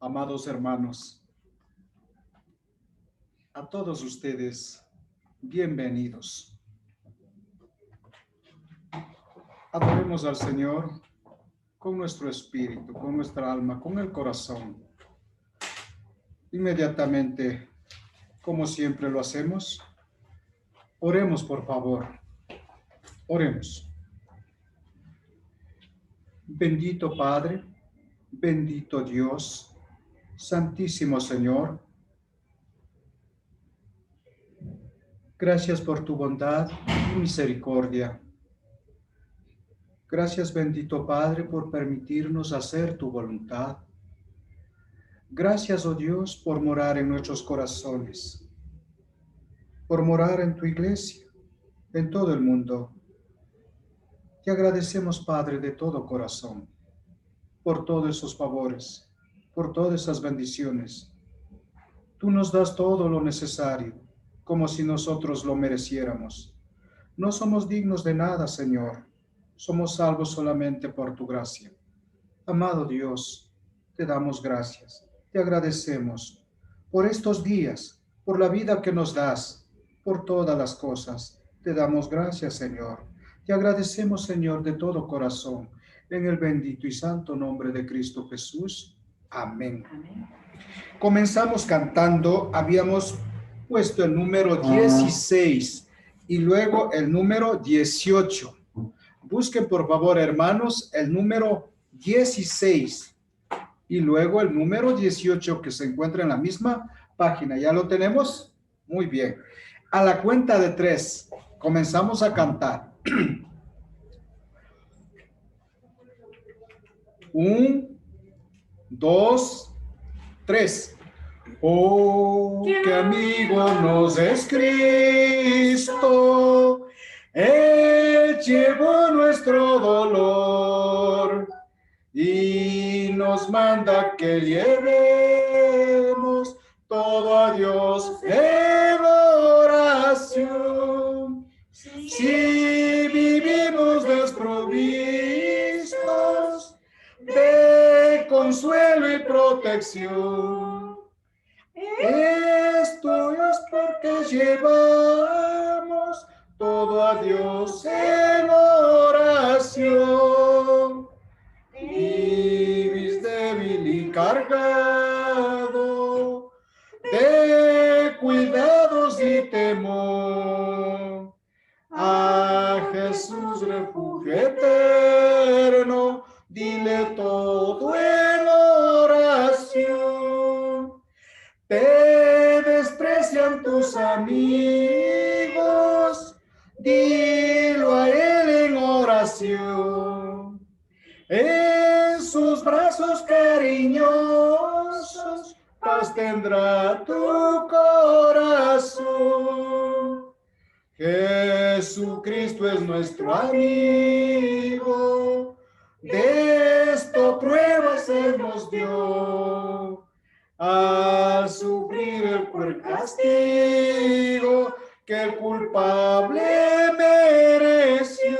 Amados hermanos, a todos ustedes, bienvenidos. Adoremos al Señor con nuestro espíritu, con nuestra alma, con el corazón. Inmediatamente, como siempre lo hacemos, oremos por favor. Oremos. Bendito Padre, bendito Dios, Santísimo Señor, gracias por tu bondad y misericordia. Gracias, bendito Padre, por permitirnos hacer tu voluntad. Gracias, oh Dios, por morar en nuestros corazones, por morar en tu iglesia, en todo el mundo. Te agradecemos, Padre, de todo corazón, por todos esos favores, por todas esas bendiciones. Tú nos das todo lo necesario, como si nosotros lo mereciéramos. No somos dignos de nada, Señor. Somos salvos solamente por tu gracia. Amado Dios, te damos gracias. Te agradecemos por estos días, por la vida que nos das, por todas las cosas. Te damos gracias, Señor. Te agradecemos, Señor, de todo corazón. En el bendito y santo nombre de Cristo Jesús. Amén. Amén. Comenzamos cantando, habíamos puesto el número 16 y luego el número 18. Busquen por favor, hermanos, el número 16 y luego el número 18 que se encuentra en la misma página. ¿Ya lo tenemos? Muy bien. A la cuenta de 3 comenzamos a cantar. 1, 2, 3. Oh, qué amigo nos es Cristo, Él llevó nuestro dolor y nos manda que llevemos todo a Dios en oración. Si vivimos desprovistos de consuelo y protección, esto es porque llevamos todo a Dios en oración. Vivís débil y cargado de cuidados y temor. A Jesús refugio eterno, dile todo en oración. Te desprecian tus amigos, dilo a Él en oración. En sus brazos cariñosos, paz tendrá tu corazón. Jesucristo es nuestro amigo, de esto pruebas Él nos dio. Al sufrir el cruel castigo que el culpable mereció,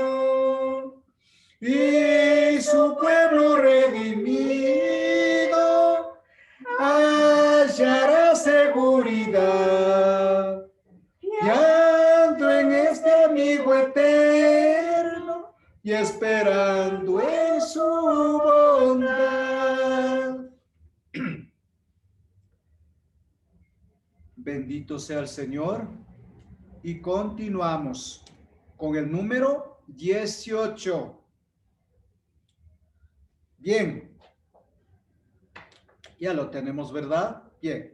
y su pueblo redimido hallará seguridad, guiando en este amigo eterno y esperando en su bondad. Bendito sea el Señor. Y continuamos con el número 18. Bien. Ya lo tenemos, ¿verdad? Bien.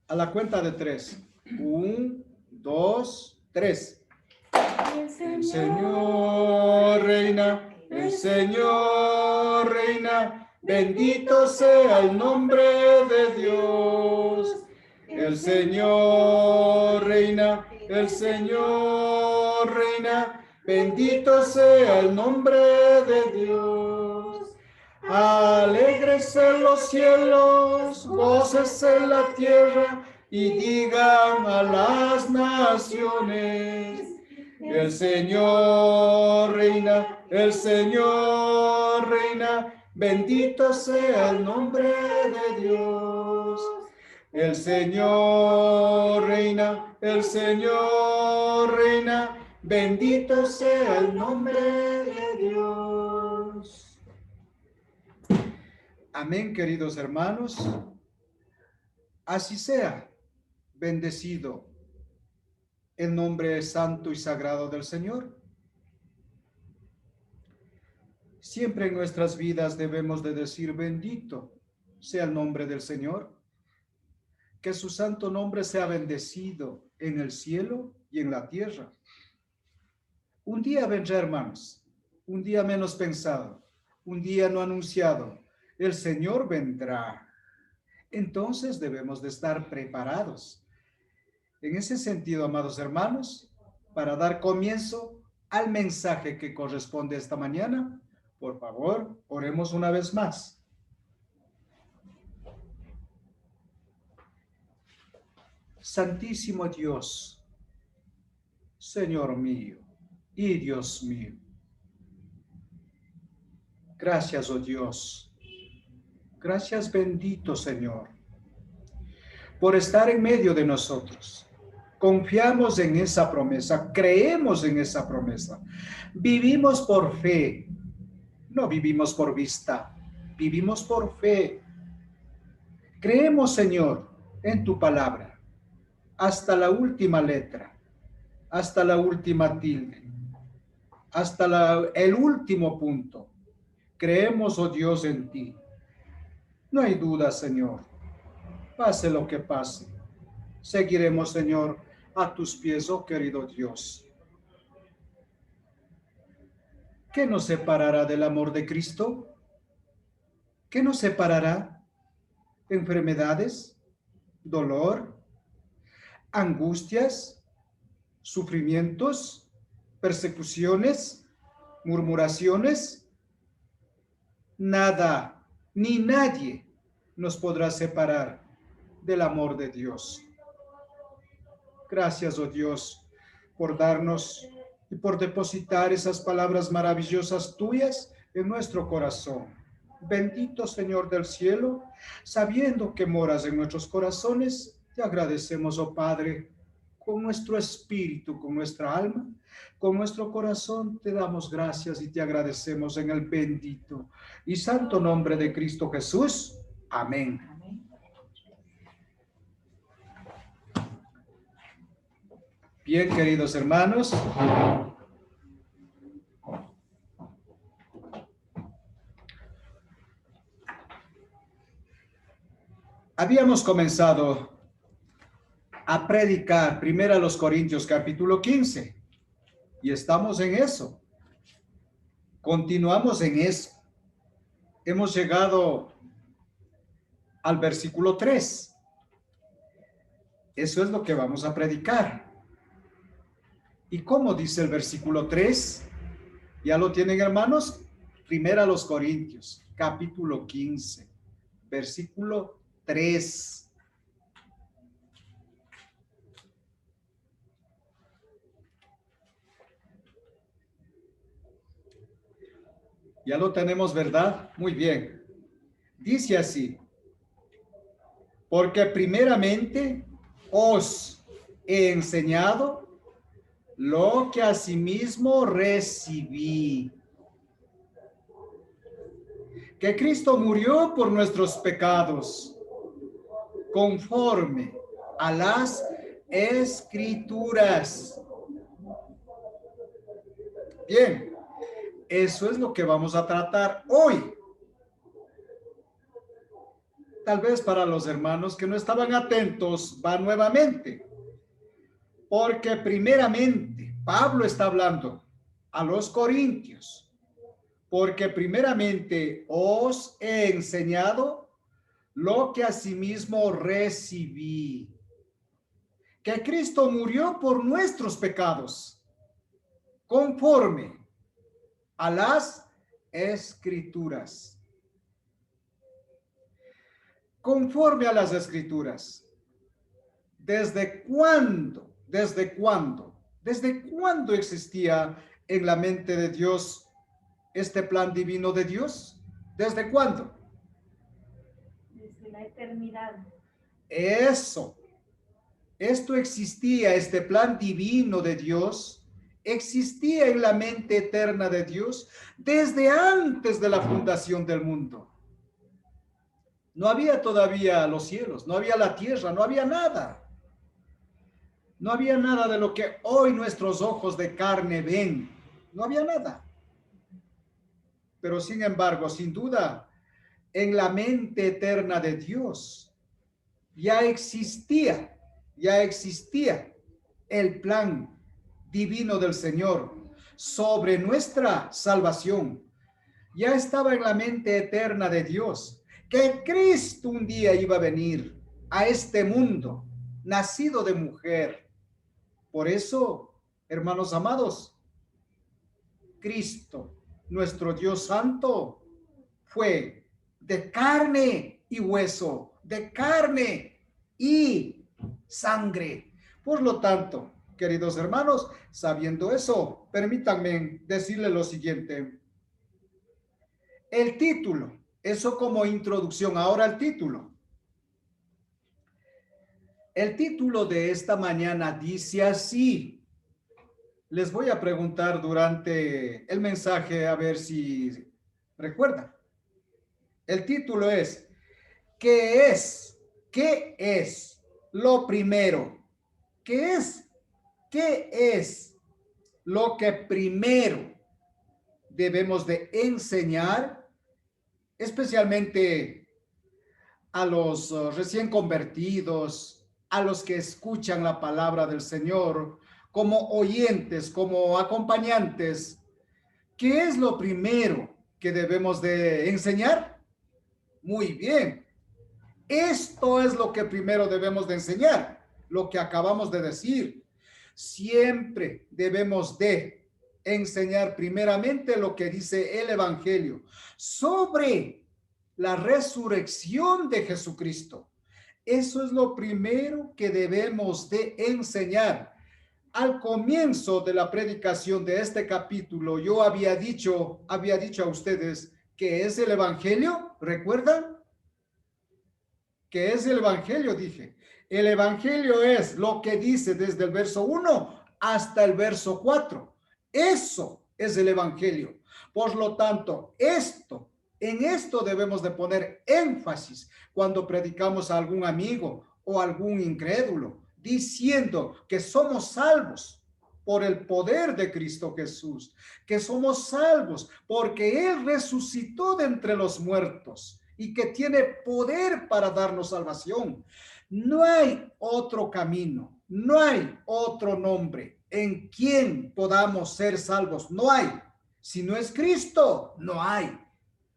A la cuenta de 3. 1, 2, 3. El Señor reina, el Señor reina. Bendito sea el nombre de Dios. El Señor reina, el Señor reina, bendito sea el nombre de Dios. Alégrese los cielos, gócese la tierra y digan a las naciones: el Señor reina, el Señor reina, Bendito sea el nombre de Dios. El Señor reina, el Señor reina. Bendito sea el nombre de Dios. Amén, queridos hermanos. Así sea, bendecido el nombre santo y sagrado del Señor. Siempre en nuestras vidas debemos de decir bendito sea el nombre del Señor. Que su santo nombre sea bendecido en el cielo y en la tierra. Un día vendrá, hermanos, un día menos pensado, un día no anunciado. El Señor vendrá. Entonces debemos de estar preparados. En ese sentido, amados hermanos, para dar comienzo al mensaje que corresponde esta mañana, por favor, oremos una vez más. Santísimo Dios, Señor mío y Dios mío, gracias, oh Dios, gracias bendito Señor, por estar en medio de nosotros. Confiamos en esa promesa, creemos en esa promesa, vivimos por fe, no vivimos por vista, vivimos por fe. Creemos, Señor, en tu palabra, hasta la última letra, hasta la última tilde, hasta el último punto. Creemos, oh Dios, en ti. No hay duda, Señor. Pase lo que pase. Seguiremos, Señor, a tus pies, oh querido Dios. ¿Qué nos separará del amor de Cristo? ¿Qué nos separará? ¿Enfermedades? ¿Dolor? ¿Angustias? ¿Sufrimientos? ¿Persecuciones? ¿Murmuraciones? Nada, ni nadie nos podrá separar del amor de Dios. Gracias, oh Dios, por darnos y por depositar esas palabras maravillosas tuyas en nuestro corazón. Bendito Señor del cielo, sabiendo que moras en nuestros corazones, te agradecemos, oh Padre, con nuestro espíritu, con nuestra alma, con nuestro corazón, te damos gracias y te agradecemos en el bendito y santo nombre de Cristo Jesús. Amén. Bien, queridos hermanos, habíamos comenzado a predicar primero a los Corintios capítulo 15 y estamos en eso. Continuamos en eso. Hemos llegado al versículo 3. Eso es lo que vamos a predicar. ¿Y cómo dice el versículo 3? ¿Ya lo tienen, hermanos? Primero a los Corintios, capítulo 15, versículo 3. Ya lo tenemos, ¿verdad? Muy bien. Dice así: porque primeramente os he enseñado lo que asimismo recibí, que Cristo murió por nuestros pecados, conforme a las Escrituras. Bien, eso es lo que vamos a tratar hoy. Tal vez para los hermanos que no estaban atentos, va nuevamente. Porque primeramente, Pablo está hablando a los Corintios, porque primeramente os he enseñado lo que asimismo recibí, que Cristo murió por nuestros pecados, conforme a las Escrituras. Conforme a las Escrituras. ¿Desde cuándo? ¿Desde cuándo? ¿Desde cuándo existía en la mente de Dios este plan divino de Dios? ¿Desde cuándo? Desde la eternidad. Eso. Esto existía, este plan divino de Dios, existía en la mente eterna de Dios desde antes de la fundación del mundo. No había todavía los cielos, no había la tierra, no había nada. No había nada de lo que hoy nuestros ojos de carne ven. No había nada. Pero sin embargo, sin duda, en la mente eterna de Dios ya existía el plan divino del Señor sobre nuestra salvación. Ya estaba en la mente eterna de Dios que Cristo un día iba a venir a este mundo, nacido de mujer. Por eso, hermanos amados, Cristo, nuestro Dios Santo, fue de carne y hueso, de carne y sangre. Por lo tanto, queridos hermanos, sabiendo eso, permítanme decirle lo siguiente. El título, eso como introducción. Ahora el título. El título de esta mañana dice así. Les voy a preguntar durante el mensaje a ver si recuerdan. El título es, ¿qué es? ¿Qué es lo primero? ¿Qué es? ¿Qué es lo que primero debemos de enseñar, especialmente a los recién convertidos, a los que escuchan la palabra del Señor, como oyentes, como acompañantes? ¿Qué es lo primero que debemos de enseñar? Muy bien. Esto es lo que primero debemos de enseñar, lo que acabamos de decir. Siempre debemos de enseñar primeramente lo que dice el Evangelio sobre la resurrección de Jesucristo. Eso es lo primero que debemos de enseñar. Al comienzo de la predicación de este capítulo, yo había dicho a ustedes que es el Evangelio, ¿recuerdan? ¿Qué es el Evangelio? Dije. El Evangelio es lo que dice desde el verso 1 hasta el verso 4. Eso es el Evangelio. Por lo tanto, en esto debemos de poner énfasis cuando predicamos a algún amigo o algún incrédulo, diciendo que somos salvos por el poder de Cristo Jesús, que somos salvos porque Él resucitó de entre los muertos y que tiene poder para darnos salvación. No hay otro camino, no hay otro nombre en quien podamos ser salvos. No hay. Si no es Cristo, no hay.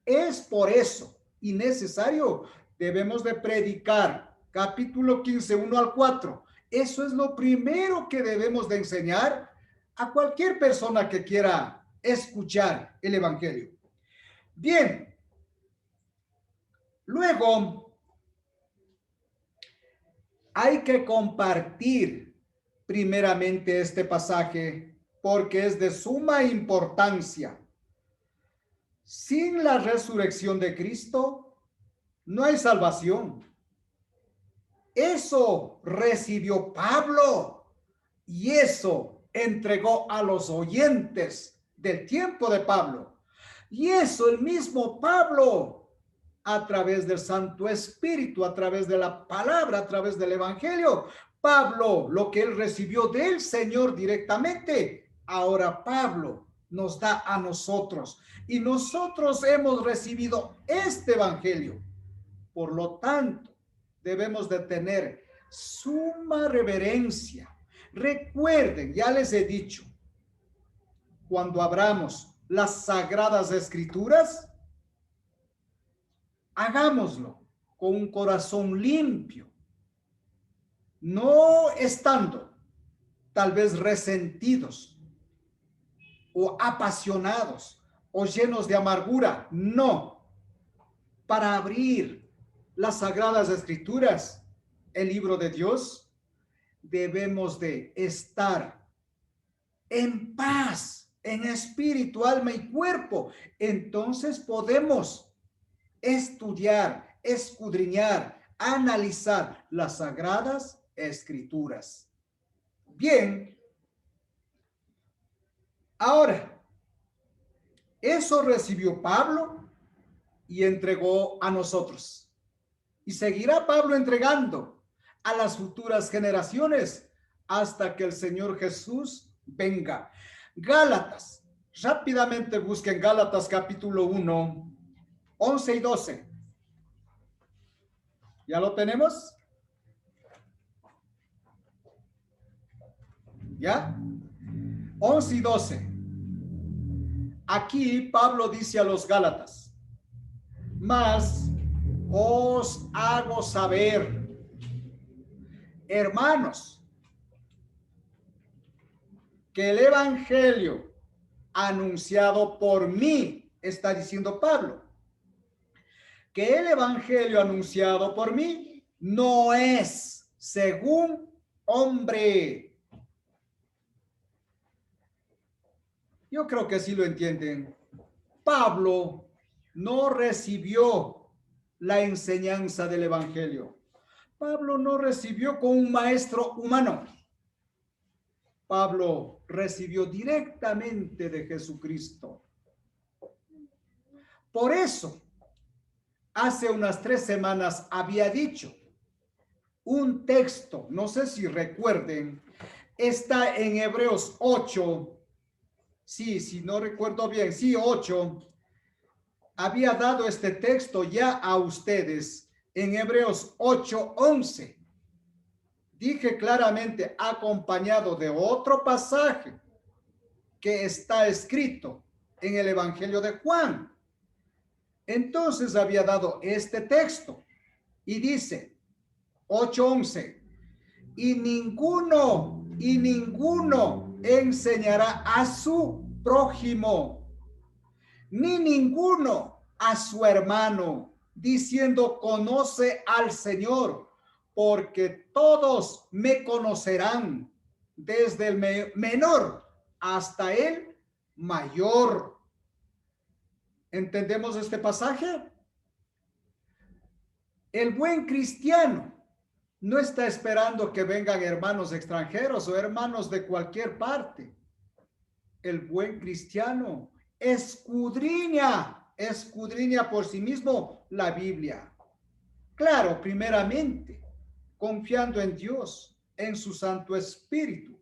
Es por eso y necesario debemos de predicar capítulo 15, 1 al 4. Eso es lo primero que debemos de enseñar a cualquier persona que quiera escuchar el Evangelio. Bien, luego hay que compartir primeramente este pasaje porque es de suma importancia. Sin la resurrección de Cristo no hay salvación. Eso recibió Pablo y eso entregó a los oyentes del tiempo de Pablo. Y eso el mismo Pablo, a través del Santo Espíritu, a través de la palabra, a través del Evangelio, Pablo, lo que él recibió del Señor directamente, ahora Pablo nos da a nosotros. Y nosotros hemos recibido este Evangelio. Por lo tanto, debemos de tener suma reverencia. Recuerden, ya les he dicho, cuando abramos las sagradas escrituras, hagámoslo con un corazón limpio, no estando tal vez resentidos o apasionados o llenos de amargura, no. Para abrir las sagradas escrituras, el libro de Dios, debemos de estar en paz, en espíritu, alma y cuerpo. Entonces podemos estudiar, escudriñar, analizar las sagradas escrituras. Bien, ahora, eso recibió Pablo y entregó a nosotros. Y seguirá Pablo entregando a las futuras generaciones hasta que el Señor Jesús venga. Gálatas, rápidamente busquen Gálatas capítulo 1, 11 y 12. ¿Ya lo tenemos? ¿Ya? 11 y 12. Aquí Pablo dice a los Gálatas: mas os hago saber, hermanos, que el evangelio anunciado por mí, está diciendo Pablo, que el evangelio anunciado por mí no es según hombre. Yo creo que sí lo entienden. Pablo no recibió la enseñanza del evangelio. Pablo no recibió con un maestro humano. Pablo recibió directamente de Jesucristo. Por eso, hace unas 3 semanas había dicho un texto, no sé si recuerden, está en Hebreos 8, sí, si no recuerdo bien, sí, 8, había dado este texto ya a ustedes en Hebreos 8:11. Dije claramente, acompañado de otro pasaje que está escrito en el Evangelio de Juan. Entonces había dado este texto y dice 8:11, y ninguno enseñará a su prójimo, ni ninguno a su hermano, diciendo conoce al Señor, porque todos me conocerán, desde el menor hasta el mayor. ¿Entendemos este pasaje? El buen cristiano no está esperando que vengan hermanos extranjeros o hermanos de cualquier parte. El buen cristiano escudriña por sí mismo la Biblia. Claro, primeramente, confiando en Dios, en su Santo Espíritu.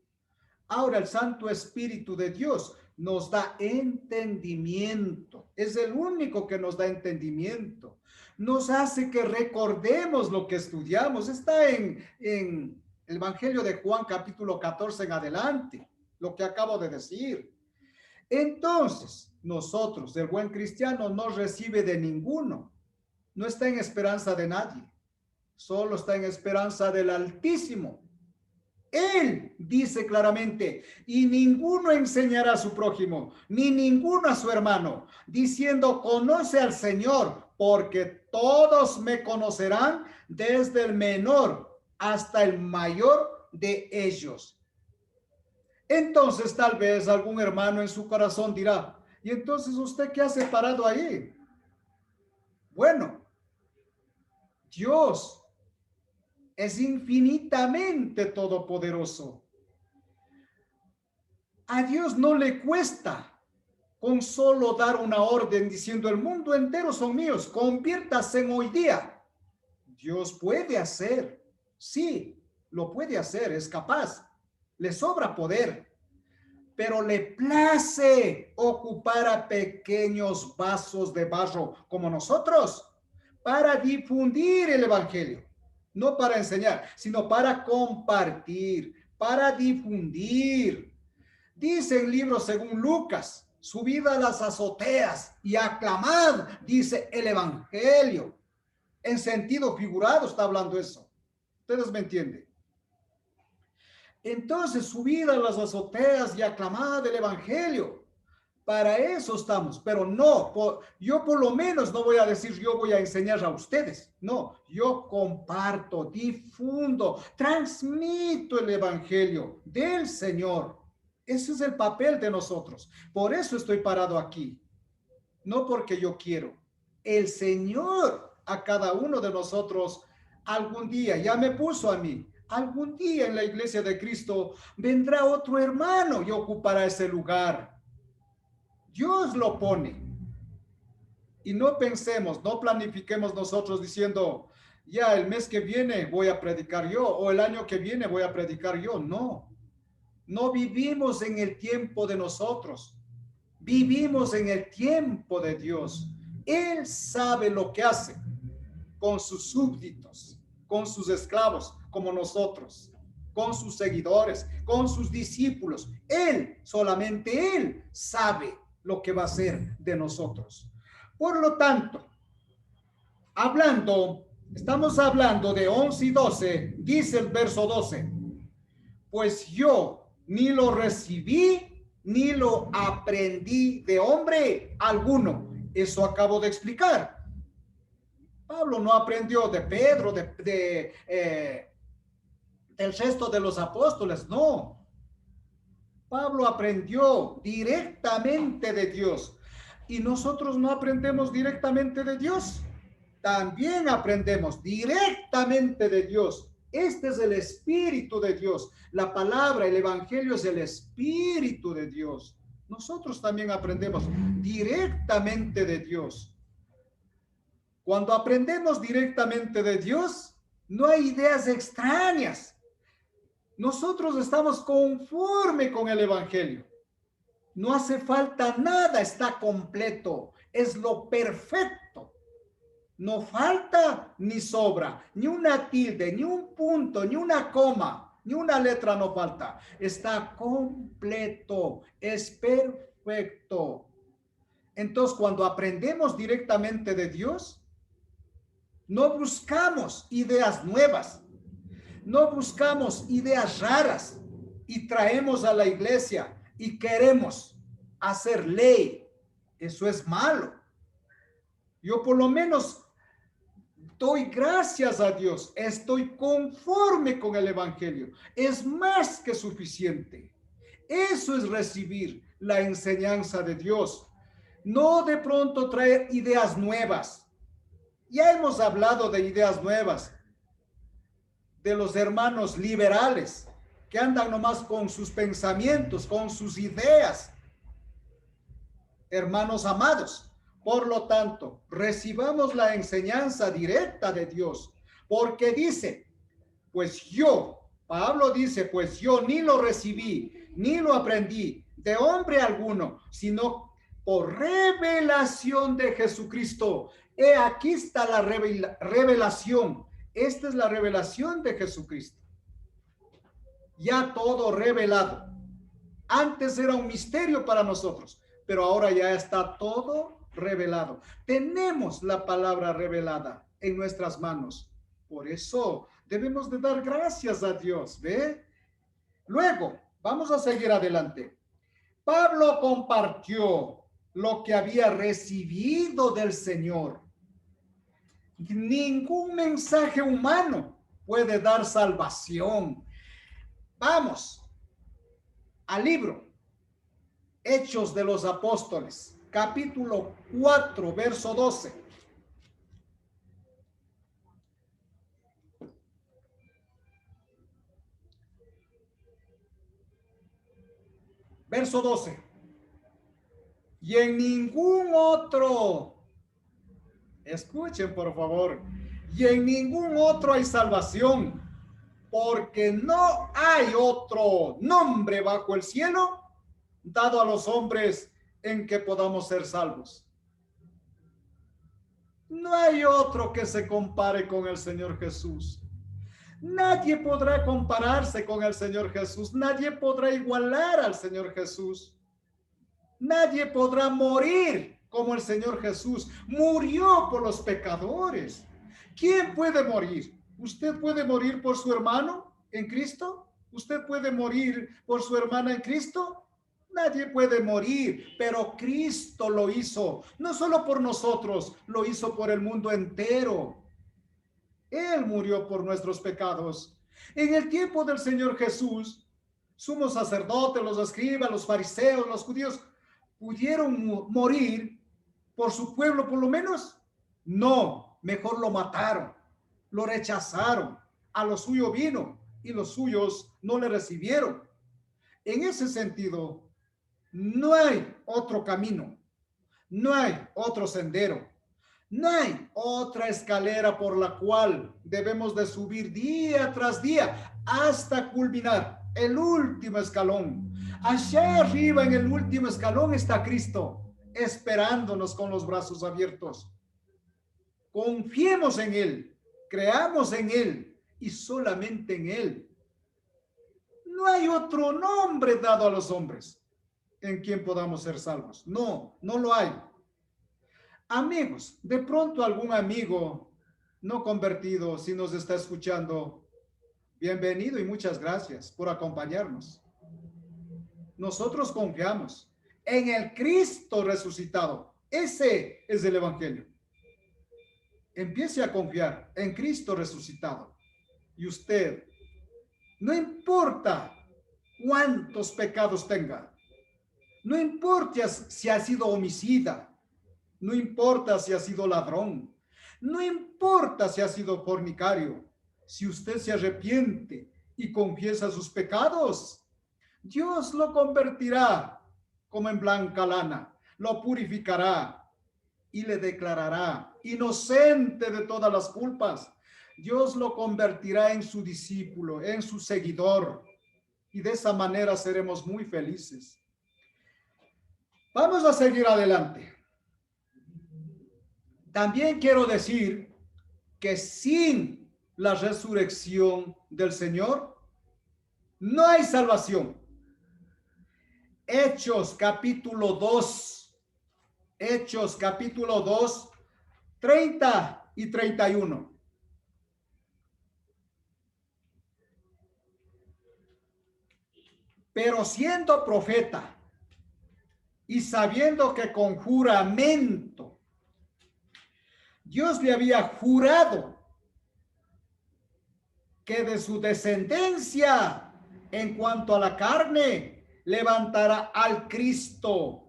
Ahora el Santo Espíritu de Dios nos da entendimiento. Es el único que nos da entendimiento. Nos hace que recordemos lo que estudiamos. Está en el Evangelio de Juan capítulo 14 en adelante, lo que acabo de decir. Entonces, nosotros, el buen cristiano, no recibe de ninguno. No está en esperanza de nadie. Solo está en esperanza del Altísimo. Él dice claramente, y ninguno enseñará a su prójimo, ni ninguno a su hermano, diciendo, conoce al Señor, porque todos me conocerán, desde el menor hasta el mayor de ellos. Entonces tal vez algún hermano en su corazón dirá, ¿y entonces usted qué hace parado ahí? Bueno, Dios es infinitamente todopoderoso. A Dios no le cuesta con solo dar una orden diciendo el mundo entero son míos, conviértase en hoy día. Dios puede hacer, sí, lo puede hacer, es capaz, le sobra poder, pero le place ocupar a pequeños vasos de barro como nosotros para difundir el evangelio. No para enseñar, sino para compartir, para difundir. Dice el libro según Lucas, subid a las azoteas y aclamad, dice el evangelio. En sentido figurado está hablando eso. Ustedes me entienden. Entonces, subid a las azoteas y aclamad el evangelio. Para eso estamos, pero no, yo por lo menos no voy a decir yo voy a enseñar a ustedes. No, yo comparto, difundo, transmito el evangelio del Señor. Ese es el papel de nosotros. Por eso estoy parado aquí. No porque yo quiero. el Señor a cada uno de nosotros algún día, ya me puso a mí, algún día en la iglesia de Cristo vendrá otro hermano y ocupará ese lugar. Dios lo pone. Y no pensemos, no planifiquemos nosotros diciendo, ya el mes que viene voy a predicar yo o el año que viene voy a predicar yo. No, no vivimos en el tiempo de nosotros. Vivimos en el tiempo de Dios. Él sabe lo que hace con sus súbditos, con sus esclavos, como nosotros, con sus seguidores, con sus discípulos. Él, solamente Él sabe lo que va a hacer de nosotros. Por lo tanto, estamos hablando de 11 y 12, dice el verso 12, pues yo ni lo recibí ni lo aprendí de hombre alguno. Eso acabo de explicar. Pablo no aprendió de Pedro, del resto de los apóstoles, no. Pablo aprendió directamente de Dios. ¿Y nosotros no aprendemos directamente de Dios? También aprendemos directamente de Dios. Este es el Espíritu de Dios. La palabra, el Evangelio es el Espíritu de Dios. Nosotros también aprendemos directamente de Dios. Cuando aprendemos directamente de Dios, no hay ideas extrañas. Nosotros estamos conforme con el Evangelio. No hace falta nada, está completo. Es lo perfecto. No falta ni sobra, ni una tilde, ni un punto, ni una coma, ni una letra no falta. Está completo, es perfecto. Entonces, cuando aprendemos directamente de Dios, no buscamos ideas nuevas, no buscamos ideas raras y traemos a la iglesia y queremos hacer ley. Eso es malo. Yo por lo menos doy gracias a Dios, estoy conforme con el Evangelio. Es más que suficiente. Eso es recibir la enseñanza de Dios. No de pronto traer ideas nuevas. Ya hemos hablado de ideas nuevas, de los hermanos liberales que andan nomás con sus pensamientos, con sus ideas. Hermanos amados, por lo tanto, recibamos la enseñanza directa de Dios, porque dice, pues yo, Pablo dice, pues yo ni lo recibí, ni lo aprendí de hombre alguno, sino por revelación de Jesucristo. Aquí está la revelación. Esta es la revelación de Jesucristo. Ya todo revelado. Antes era un misterio para nosotros, pero ahora ya está todo revelado. Tenemos la palabra revelada en nuestras manos. Por eso debemos de dar gracias a Dios, ¿ve? Luego, vamos a seguir adelante. Pablo compartió lo que había recibido del Señor. Ningún mensaje humano puede dar salvación. Vamos al libro Hechos de los Apóstoles, capítulo 4, verso 12. Verso 12. Y en ningún otro, escuchen por favor, y en ningún otro hay salvación, porque no hay otro nombre bajo el cielo dado a los hombres en que podamos ser salvos. No hay otro que se compare con el Señor Jesús. Nadie podrá compararse con el Señor Jesús. Nadie podrá igualar al Señor Jesús. Nadie podrá morir como el Señor Jesús. Murió por los pecadores. ¿Quién puede morir? ¿Usted puede morir por su hermano en Cristo? ¿Usted puede morir por su hermana en Cristo? Nadie puede morir, pero Cristo lo hizo, no solo por nosotros, lo hizo por el mundo entero. Él murió por nuestros pecados. En el tiempo del Señor Jesús, sumos sacerdotes, los escribas, los fariseos, los judíos, pudieron morir por su pueblo por lo menos. No, mejor lo mataron, lo rechazaron. A lo suyo vino y los suyos no le recibieron. En ese sentido, no hay otro camino, no hay otro sendero, no hay otra escalera por la cual debemos de subir día tras día hasta culminar el último escalón. Allá arriba en el último escalón está Cristo, esperándonos con los brazos abiertos. Confiemos en Él, creamos en Él y solamente en Él. No hay otro nombre dado a los hombres en quien podamos ser salvos. No, no lo hay. Amigos, de pronto algún amigo no convertido, si nos está escuchando, bienvenido y muchas gracias por acompañarnos. Nosotros confiamos en el Cristo resucitado. Ese es el Evangelio. Empiece a confiar en Cristo resucitado. Y usted, no importa cuántos pecados tenga, no importa si ha sido homicida, no importa si ha sido ladrón, no importa si ha sido fornicario, si usted se arrepiente y confiesa sus pecados, Dios lo convertirá como en blanca lana, lo purificará y le declarará inocente de todas las culpas. Dios lo convertirá en su discípulo, en su seguidor, y de esa manera seremos muy felices. Vamos a seguir adelante. También quiero decir que sin la resurrección del Señor no hay salvación. Hechos capítulo 2, Hechos capítulo 2, 30 y 31. Pero siendo profeta y sabiendo que con juramento Dios le había jurado que de su descendencia en cuanto a la carne levantará al Cristo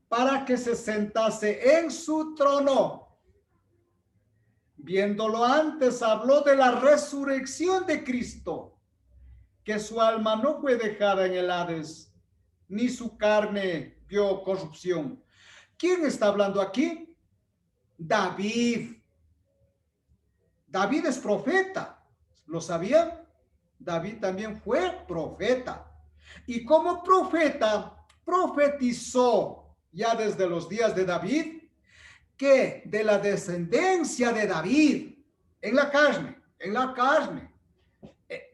para que se sentase en su trono. Viéndolo antes, habló de la resurrección de Cristo, que su alma no fue dejada en el Hades, ni su carne vio corrupción. ¿Quién está hablando aquí? David. David es profeta. ¿Lo sabían? David también fue profeta. Y como profeta, profetizó ya desde los días de David, que de la descendencia de David, en la carne,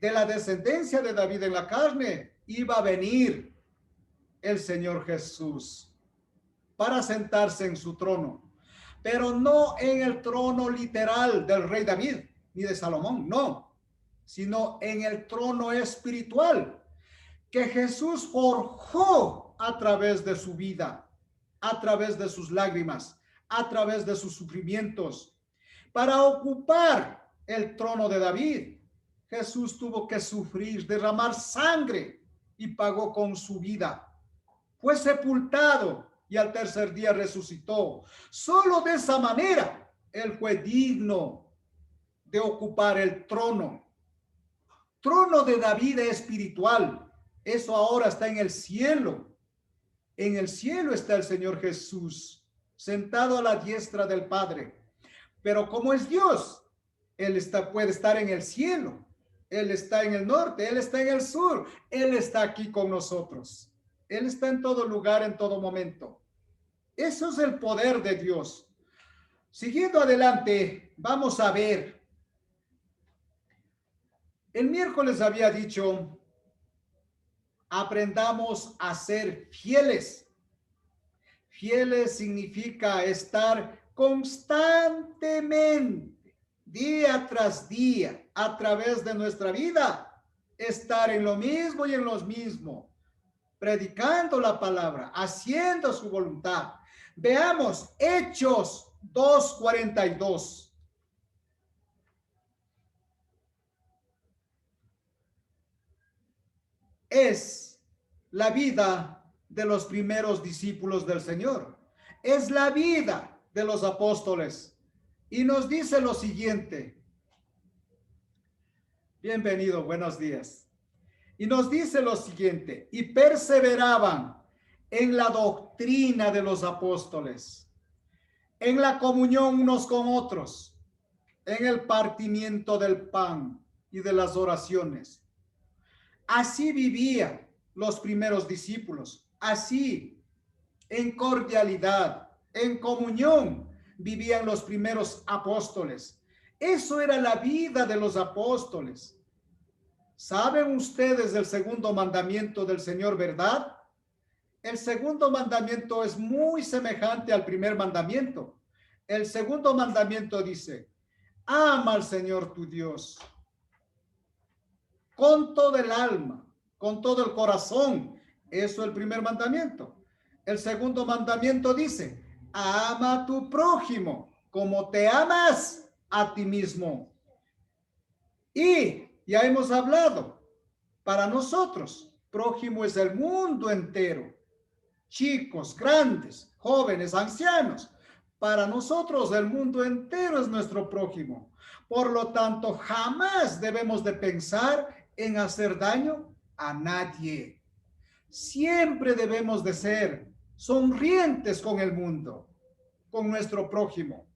de la descendencia de David en la carne, iba a venir el Señor Jesús para sentarse en su trono, pero no en el trono literal del rey David ni de Salomón, no, sino en el trono espiritual que Jesús forjó a través de su vida, a través de sus lágrimas, a través de sus sufrimientos. Para ocupar el trono de David, Jesús tuvo que sufrir, derramar sangre y pagó con su vida. Fue sepultado y al tercer día resucitó. Solo de esa manera él fue digno de ocupar el trono de David espiritual. Eso ahora está en el cielo. En el cielo está el Señor Jesús, sentado a la diestra del Padre. Pero como es Dios, Él puede estar en el cielo. Él está en el norte, Él está en el sur. Él está aquí con nosotros. Él está en todo lugar, en todo momento. Eso es el poder de Dios. Siguiendo adelante, vamos a ver. El miércoles había dicho, aprendamos a ser fieles. Fieles significa estar constantemente, día tras día, a través de nuestra vida, estar en lo mismo y en lo mismo, predicando la palabra, haciendo su voluntad. Veamos Hechos 2:42. Es la vida de los primeros discípulos del Señor. Es la vida de los apóstoles. Y nos dice lo siguiente. Bienvenido, buenos días. Y nos dice lo siguiente, y perseveraban en la doctrina de los apóstoles, en la comunión unos con otros, en el partimiento del pan y de las oraciones. Así vivían los primeros discípulos, así, en cordialidad, en comunión, vivían los primeros apóstoles. Eso era la vida de los apóstoles. ¿Saben ustedes del segundo mandamiento del Señor, verdad? El segundo mandamiento es muy semejante al primer mandamiento. El segundo mandamiento dice, ama al Señor tu Dios con todo el alma, con todo el corazón. Eso es el primer mandamiento. El segundo mandamiento dice, ama a tu prójimo como te amas a ti mismo. Y ya hemos hablado, para nosotros, prójimo es el mundo entero. Chicos, grandes, jóvenes, ancianos. Para nosotros el mundo entero es nuestro prójimo. Por lo tanto, jamás debemos de pensar en hacer daño a nadie. Siempre debemos de ser sonrientes con el mundo, con nuestro prójimo.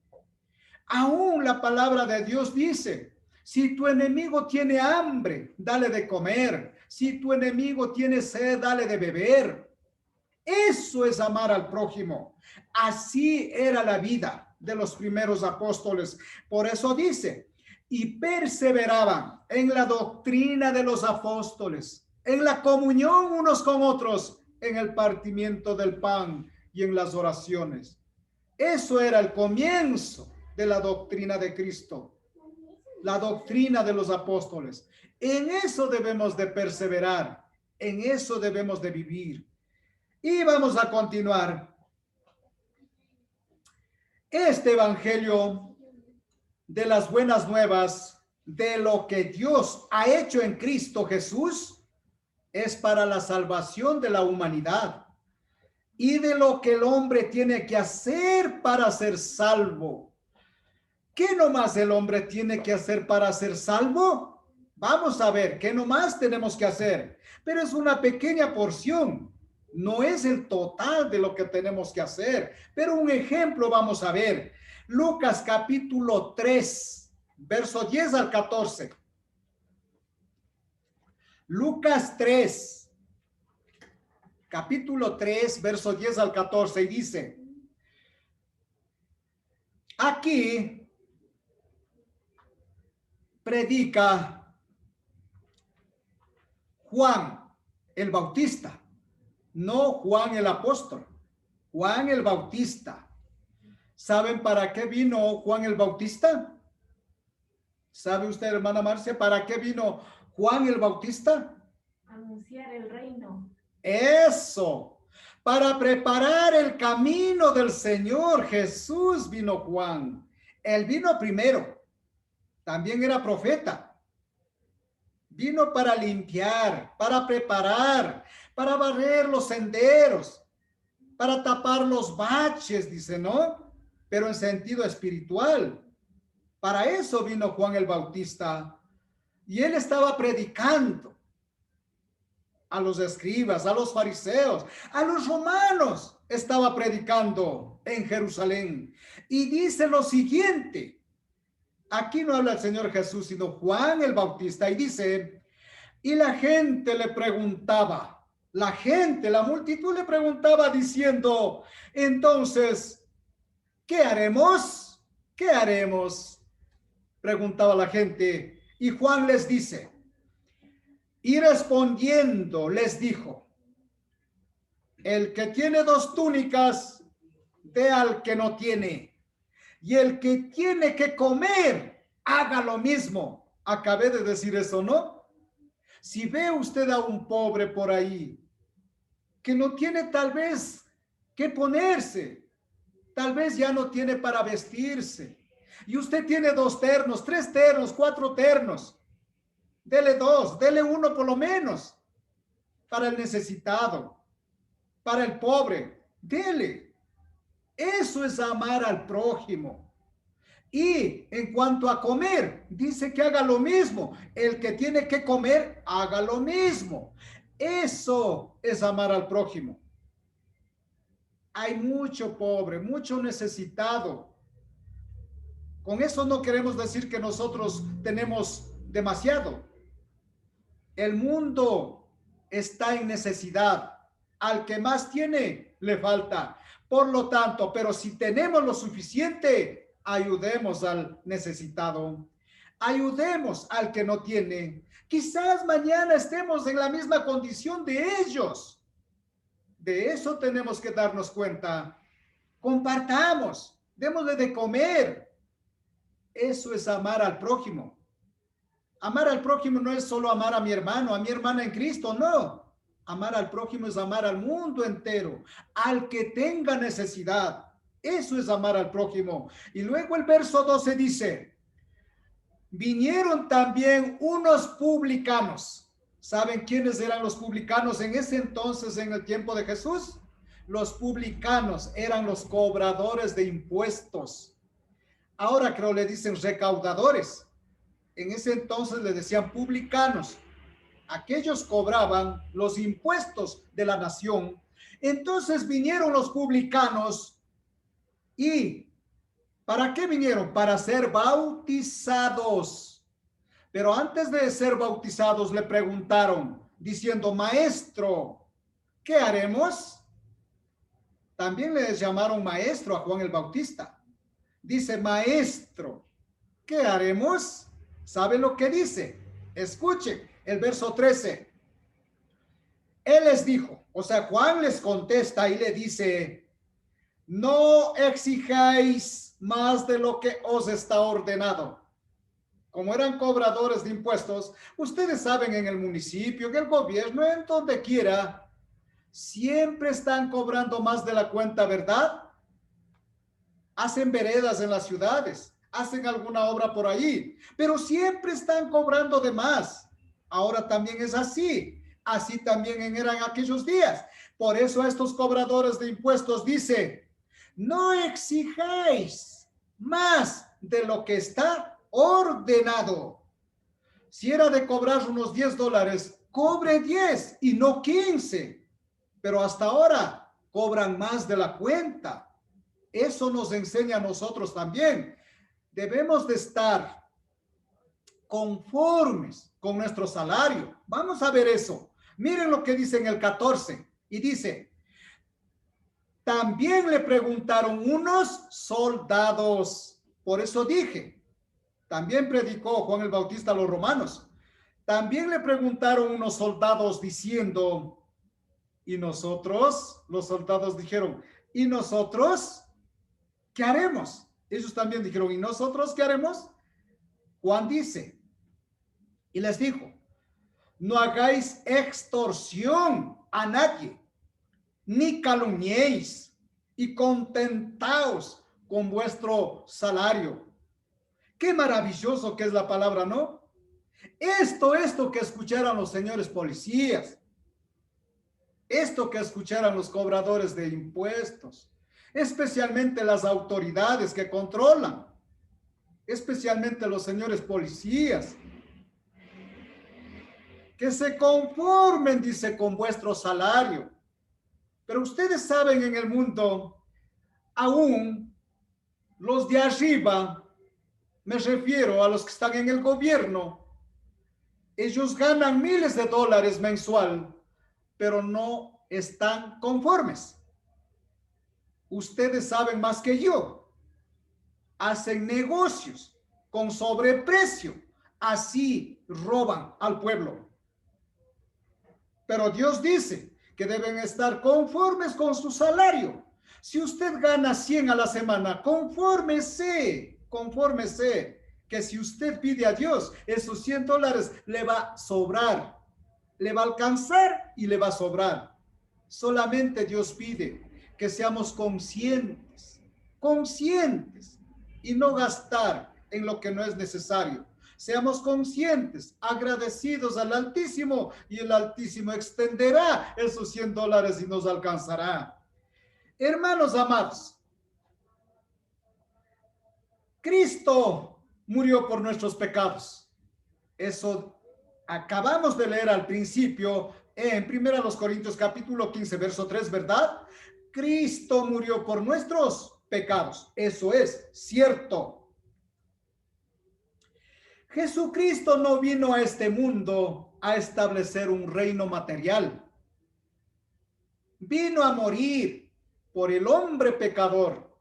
Aún la palabra de Dios dice, si tu enemigo tiene hambre, dale de comer. Si tu enemigo tiene sed, dale de beber. Eso es amar al prójimo. Así era la vida de los primeros apóstoles. Por eso dice, y perseveraban en la doctrina de los apóstoles, en la comunión unos con otros, en el partimiento del pan y en las oraciones. Eso era el comienzo de la doctrina de Cristo, la doctrina de los apóstoles. En eso debemos de perseverar, en eso debemos de vivir. Y vamos a continuar. Este evangelio de las buenas nuevas, de lo que Dios ha hecho en Cristo Jesús, es para la salvación de la humanidad y de lo que el hombre tiene que hacer para ser salvo. ¿Qué nomás el hombre tiene que hacer para ser salvo? Vamos a ver qué nomás tenemos que hacer, pero es una pequeña porción. No es el total de lo que tenemos que hacer, pero un ejemplo vamos a ver. Lucas capítulo 3, verso 10 al 14. Lucas 3, capítulo 3, verso 10 al 14, y dice, aquí predica Juan el Bautista, no Juan el apóstol, Juan el Bautista. ¿Saben para qué vino Juan el Bautista? ¿Sabe usted, hermana Marcia, para qué vino Juan el Bautista? Anunciar el reino. Eso, para preparar el camino del Señor Jesús vino Juan. Él vino primero, también era profeta. Vino para limpiar, para preparar, para barrer los senderos, para tapar los baches, dice, ¿no? Pero en sentido espiritual. Para eso vino Juan el Bautista. Y él estaba predicando a los escribas, a los fariseos, a los romanos. Estaba predicando en Jerusalén. Y dice lo siguiente. Aquí no habla el Señor Jesús, sino Juan el Bautista. Y dice, y la gente le preguntaba, la multitud le preguntaba diciendo, entonces, ¿qué haremos? ¿Qué haremos? Preguntaba la gente. Y Juan les dice, y respondiendo les dijo, el que tiene 2 túnicas, dé al que no tiene. Y el que tiene que comer, haga lo mismo. Acabé de decir eso, ¿no? Si ve usted a un pobre por ahí, que no tiene tal vez que ponerse, tal vez ya no tiene para vestirse, y usted tiene 2 ternos, 3 ternos, 4 ternos, dele 2, dele 1 por lo menos, para el necesitado, para el pobre, dele. Eso es amar al prójimo. Y en cuanto a comer, dice que haga lo mismo. El que tiene que comer, haga lo mismo. Eso es amar al prójimo. Hay mucho pobre, mucho necesitado. Con eso no queremos decir que nosotros tenemos demasiado. El mundo está en necesidad. Al que más tiene, le falta. Por lo tanto, pero si tenemos lo suficiente, ayudemos al necesitado. Ayudemos al que no tiene. Quizás mañana estemos en la misma condición de ellos. De eso tenemos que darnos cuenta. Compartamos, démosle de comer. Eso es amar al prójimo. Amar al prójimo no es solo amar a mi hermano, a mi hermana en Cristo, no. Amar al prójimo es amar al mundo entero, al que tenga necesidad. Eso es amar al prójimo. Y luego el verso 12 dice, vinieron también unos publicanos. ¿Saben quiénes eran los publicanos en ese entonces, en el tiempo de Jesús? Los publicanos eran los cobradores de impuestos. Ahora creo le dicen recaudadores. En ese entonces le decían publicanos. Aquellos cobraban los impuestos de la nación. Entonces vinieron los publicanos y ¿para qué vinieron? Para ser bautizados. Pero antes de ser bautizados le preguntaron diciendo, maestro, ¿qué haremos? También le llamaron maestro a Juan el Bautista. Dice, maestro, ¿qué haremos? ¿Sabe lo que dice? Escuchen el verso 13. Él les dijo, o sea, Juan les contesta y le dice, no exijáis más de lo que os está ordenado. Como eran cobradores de impuestos, ustedes saben, en el municipio, en el gobierno, en donde quiera, siempre están cobrando más de la cuenta, ¿verdad? Hacen veredas en las ciudades, hacen alguna obra por allí, pero siempre están cobrando de más. Ahora también es así. Así también eran aquellos días. Por eso a estos cobradores de impuestos dice, no exijáis más de lo que está ordenado. Si era de cobrar unos $10, cobre 10 y no 15. Pero hasta ahora cobran más de la cuenta. Eso nos enseña a nosotros también. Debemos de estar conformes con nuestro salario. Vamos a ver eso. Miren lo que dice en el 14. Y dice, también le preguntaron unos soldados. Por eso dije, también predicó Juan el Bautista a los romanos. También le preguntaron unos soldados diciendo, ¿y nosotros? Los soldados dijeron, ¿y nosotros? ¿Qué haremos? Ellos también dijeron, ¿y nosotros qué haremos? Juan dice, y les dijo, no hagáis extorsión a nadie, ni calumniéis, y contentaos con vuestro salario. Qué maravilloso que es la palabra, ¿no? Esto que escucharon los señores policías, esto que escucharon los cobradores de impuestos, especialmente las autoridades que controlan, especialmente los señores policías, que se conformen, dice, con vuestro salario. Pero ustedes saben, en el mundo, aún los de arriba, me refiero a los que están en el gobierno, ellos ganan miles de dólares mensual, pero no están conformes. Ustedes saben más que yo. Hacen negocios con sobreprecio. Así roban al pueblo. Pero Dios dice que deben estar conformes con su salario. Si usted gana 100 a la semana, confórmese, que si usted pide a Dios, esos $100 le va a sobrar, le va a alcanzar y le va a sobrar. Solamente Dios pide que seamos conscientes y no gastar en lo que no es necesario. Seamos conscientes, agradecidos al Altísimo, y el Altísimo extenderá esos $100 y nos alcanzará. Hermanos amados, Cristo murió por nuestros pecados. Eso acabamos de leer al principio en 1 Corintios capítulo 15, verso 3, ¿verdad? Cristo murió por nuestros pecados. Eso es cierto. Jesucristo no vino a este mundo a establecer un reino material. Vino a morir por el hombre pecador.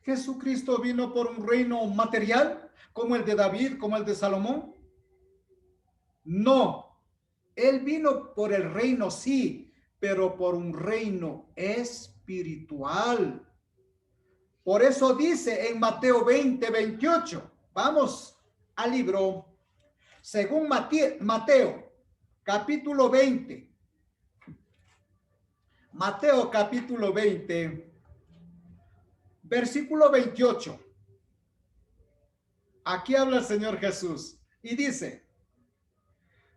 Jesucristo vino por un reino material, como el de David, como el de Salomón. No, él vino por el reino, sí, pero por un reino espiritual. Por eso dice en Mateo 20, 28, vamos al libro, según Mateo, capítulo 20. Mateo capítulo 20, versículo 28. Aquí habla el Señor Jesús y dice,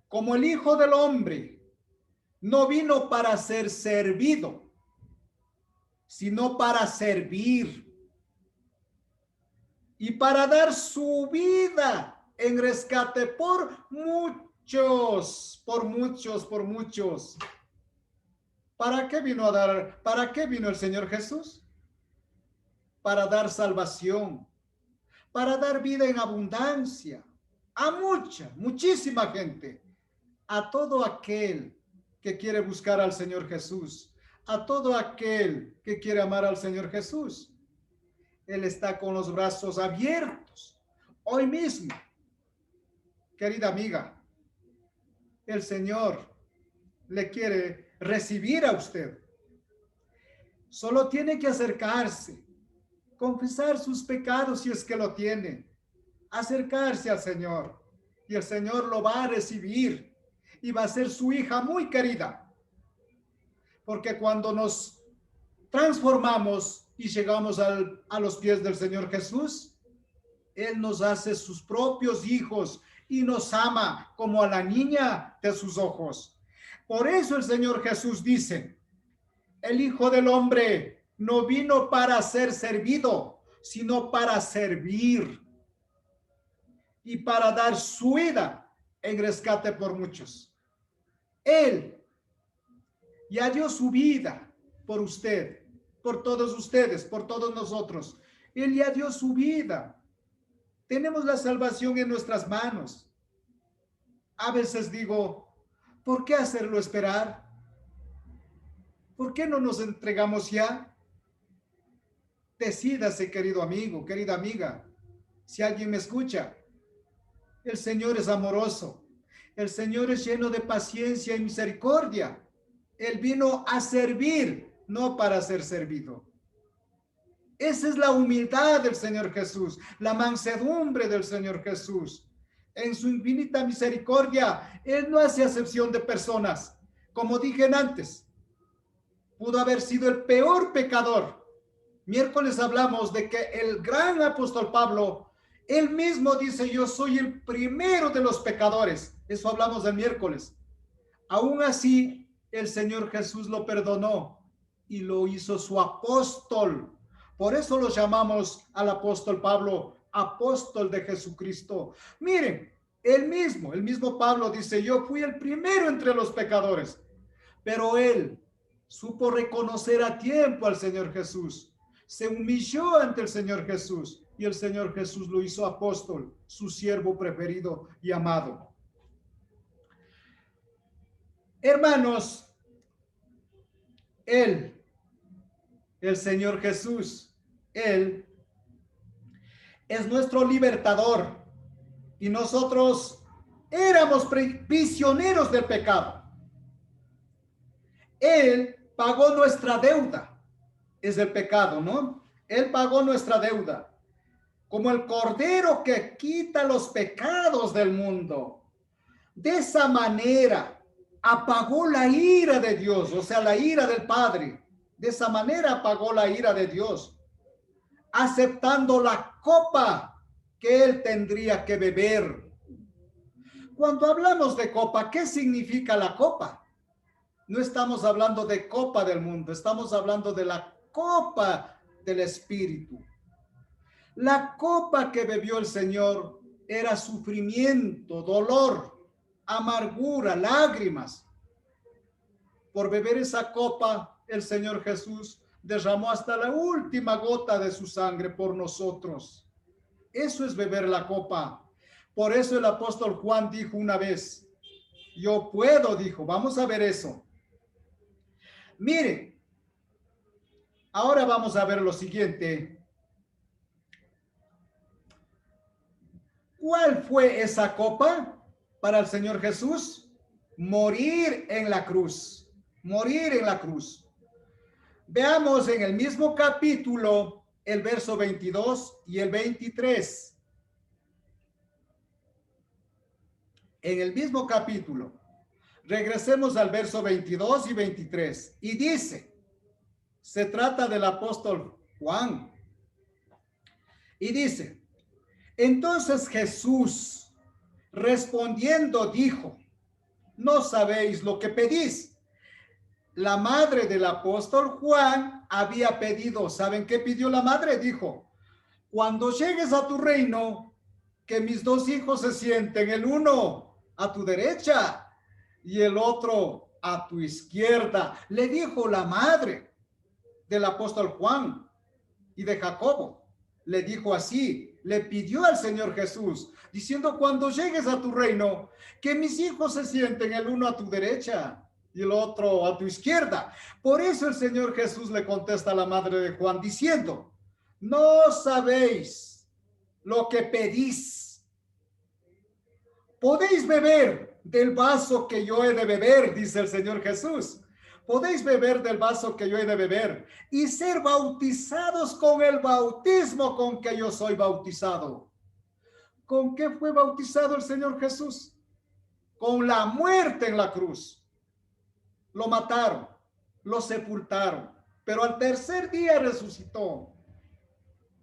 como el Hijo del Hombre no vino para ser servido, sino para servir y para dar su vida en rescate por muchos. ¿Para qué vino a dar? ¿Para qué vino el Señor Jesús? Para dar salvación, para dar vida en abundancia a muchísima gente, a todo aquel que quiere buscar al Señor Jesús, a todo aquel que quiere amar al Señor Jesús. Él está con los brazos abiertos. Hoy mismo, querida amiga, el Señor le quiere recibir a usted. Solo tiene que acercarse, confesar sus pecados si es que lo tiene, acercarse al Señor y el Señor lo va a recibir y va a ser su hija muy querida. Porque cuando nos transformamos y llegamos a los pies del Señor Jesús, Él nos hace sus propios hijos y nos ama como a la niña de sus ojos. Por eso el Señor Jesús dice, el Hijo del Hombre no vino para ser servido, sino para servir y para dar su vida en rescate por muchos. Él ya dio su vida por usted, por todos ustedes, por todos nosotros. Él ya dio su vida. Tenemos la salvación en nuestras manos. A veces digo, ¿por qué hacerlo esperar? ¿Por qué no nos entregamos ya? Decídase, querido amigo, querida amiga. Si alguien me escucha, el Señor es amoroso. El Señor es lleno de paciencia y misericordia. Él vino a servir, no para ser servido. Esa es la humildad del Señor Jesús, la mansedumbre del Señor Jesús. En su infinita misericordia, Él no hace acepción de personas. Como dije antes, pudo haber sido el peor pecador. Miércoles hablamos de que el gran apóstol Pablo, él mismo dice, yo soy el primero de los pecadores. Eso hablamos el miércoles. Aún así, el Señor Jesús lo perdonó y lo hizo su apóstol. Por eso lo llamamos al apóstol Pablo, apóstol de Jesucristo. Miren, el mismo Pablo dice, yo fui el primero entre los pecadores, pero él supo reconocer a tiempo al Señor Jesús. Se humilló ante el Señor Jesús y el Señor Jesús lo hizo apóstol, su siervo preferido y amado. Hermanos, el Señor Jesús, Él es nuestro libertador y nosotros éramos prisioneros del pecado. Él pagó nuestra deuda, es el pecado, ¿no? Él pagó nuestra deuda, como el cordero que quita los pecados del mundo. De esa manera apagó la ira de Dios, o sea, la ira del Padre. De esa manera apagó la ira de Dios, aceptando la copa que Él tendría que beber. Cuando hablamos de copa, ¿qué significa la copa? No estamos hablando de copa del mundo, estamos hablando de la copa del Espíritu. La copa que bebió el Señor era sufrimiento, dolor, amargura, lágrimas. Por beber esa copa, el Señor Jesús derramó hasta la última gota de su sangre por nosotros. Eso es beber la copa. Por eso el apóstol Juan dijo una vez, yo puedo, dijo, vamos a ver eso. Mire, ahora vamos a ver lo siguiente. ¿Cuál fue esa copa para el Señor Jesús? Morir en la cruz. Morir en la cruz. Veamos en el mismo capítulo el verso 22 y el 23. En el mismo capítulo, regresemos al verso 22 y 23. Y dice, se trata del apóstol Juan. Y dice, entonces Jesús respondiendo dijo, no sabéis lo que pedís. La madre del apóstol Juan había pedido, ¿saben qué pidió la madre? Dijo, cuando llegues a tu reino, que mis dos hijos se sienten, el uno a tu derecha y el otro a tu izquierda. Le dijo la madre del apóstol Juan y de Jacobo. Le dijo así, le pidió al Señor Jesús, diciendo, cuando llegues a tu reino, que mis hijos se sienten, el uno a tu derecha y el otro a tu izquierda. Por eso el Señor Jesús le contesta a la madre de Juan diciendo, no sabéis lo que pedís. Podéis beber del vaso que yo he de beber, dice el Señor Jesús. Podéis beber del vaso que yo he de beber y ser bautizados con el bautismo con que yo soy bautizado. ¿Con qué fue bautizado el Señor Jesús? Con la muerte en la cruz. Lo mataron, lo sepultaron, pero al tercer día resucitó.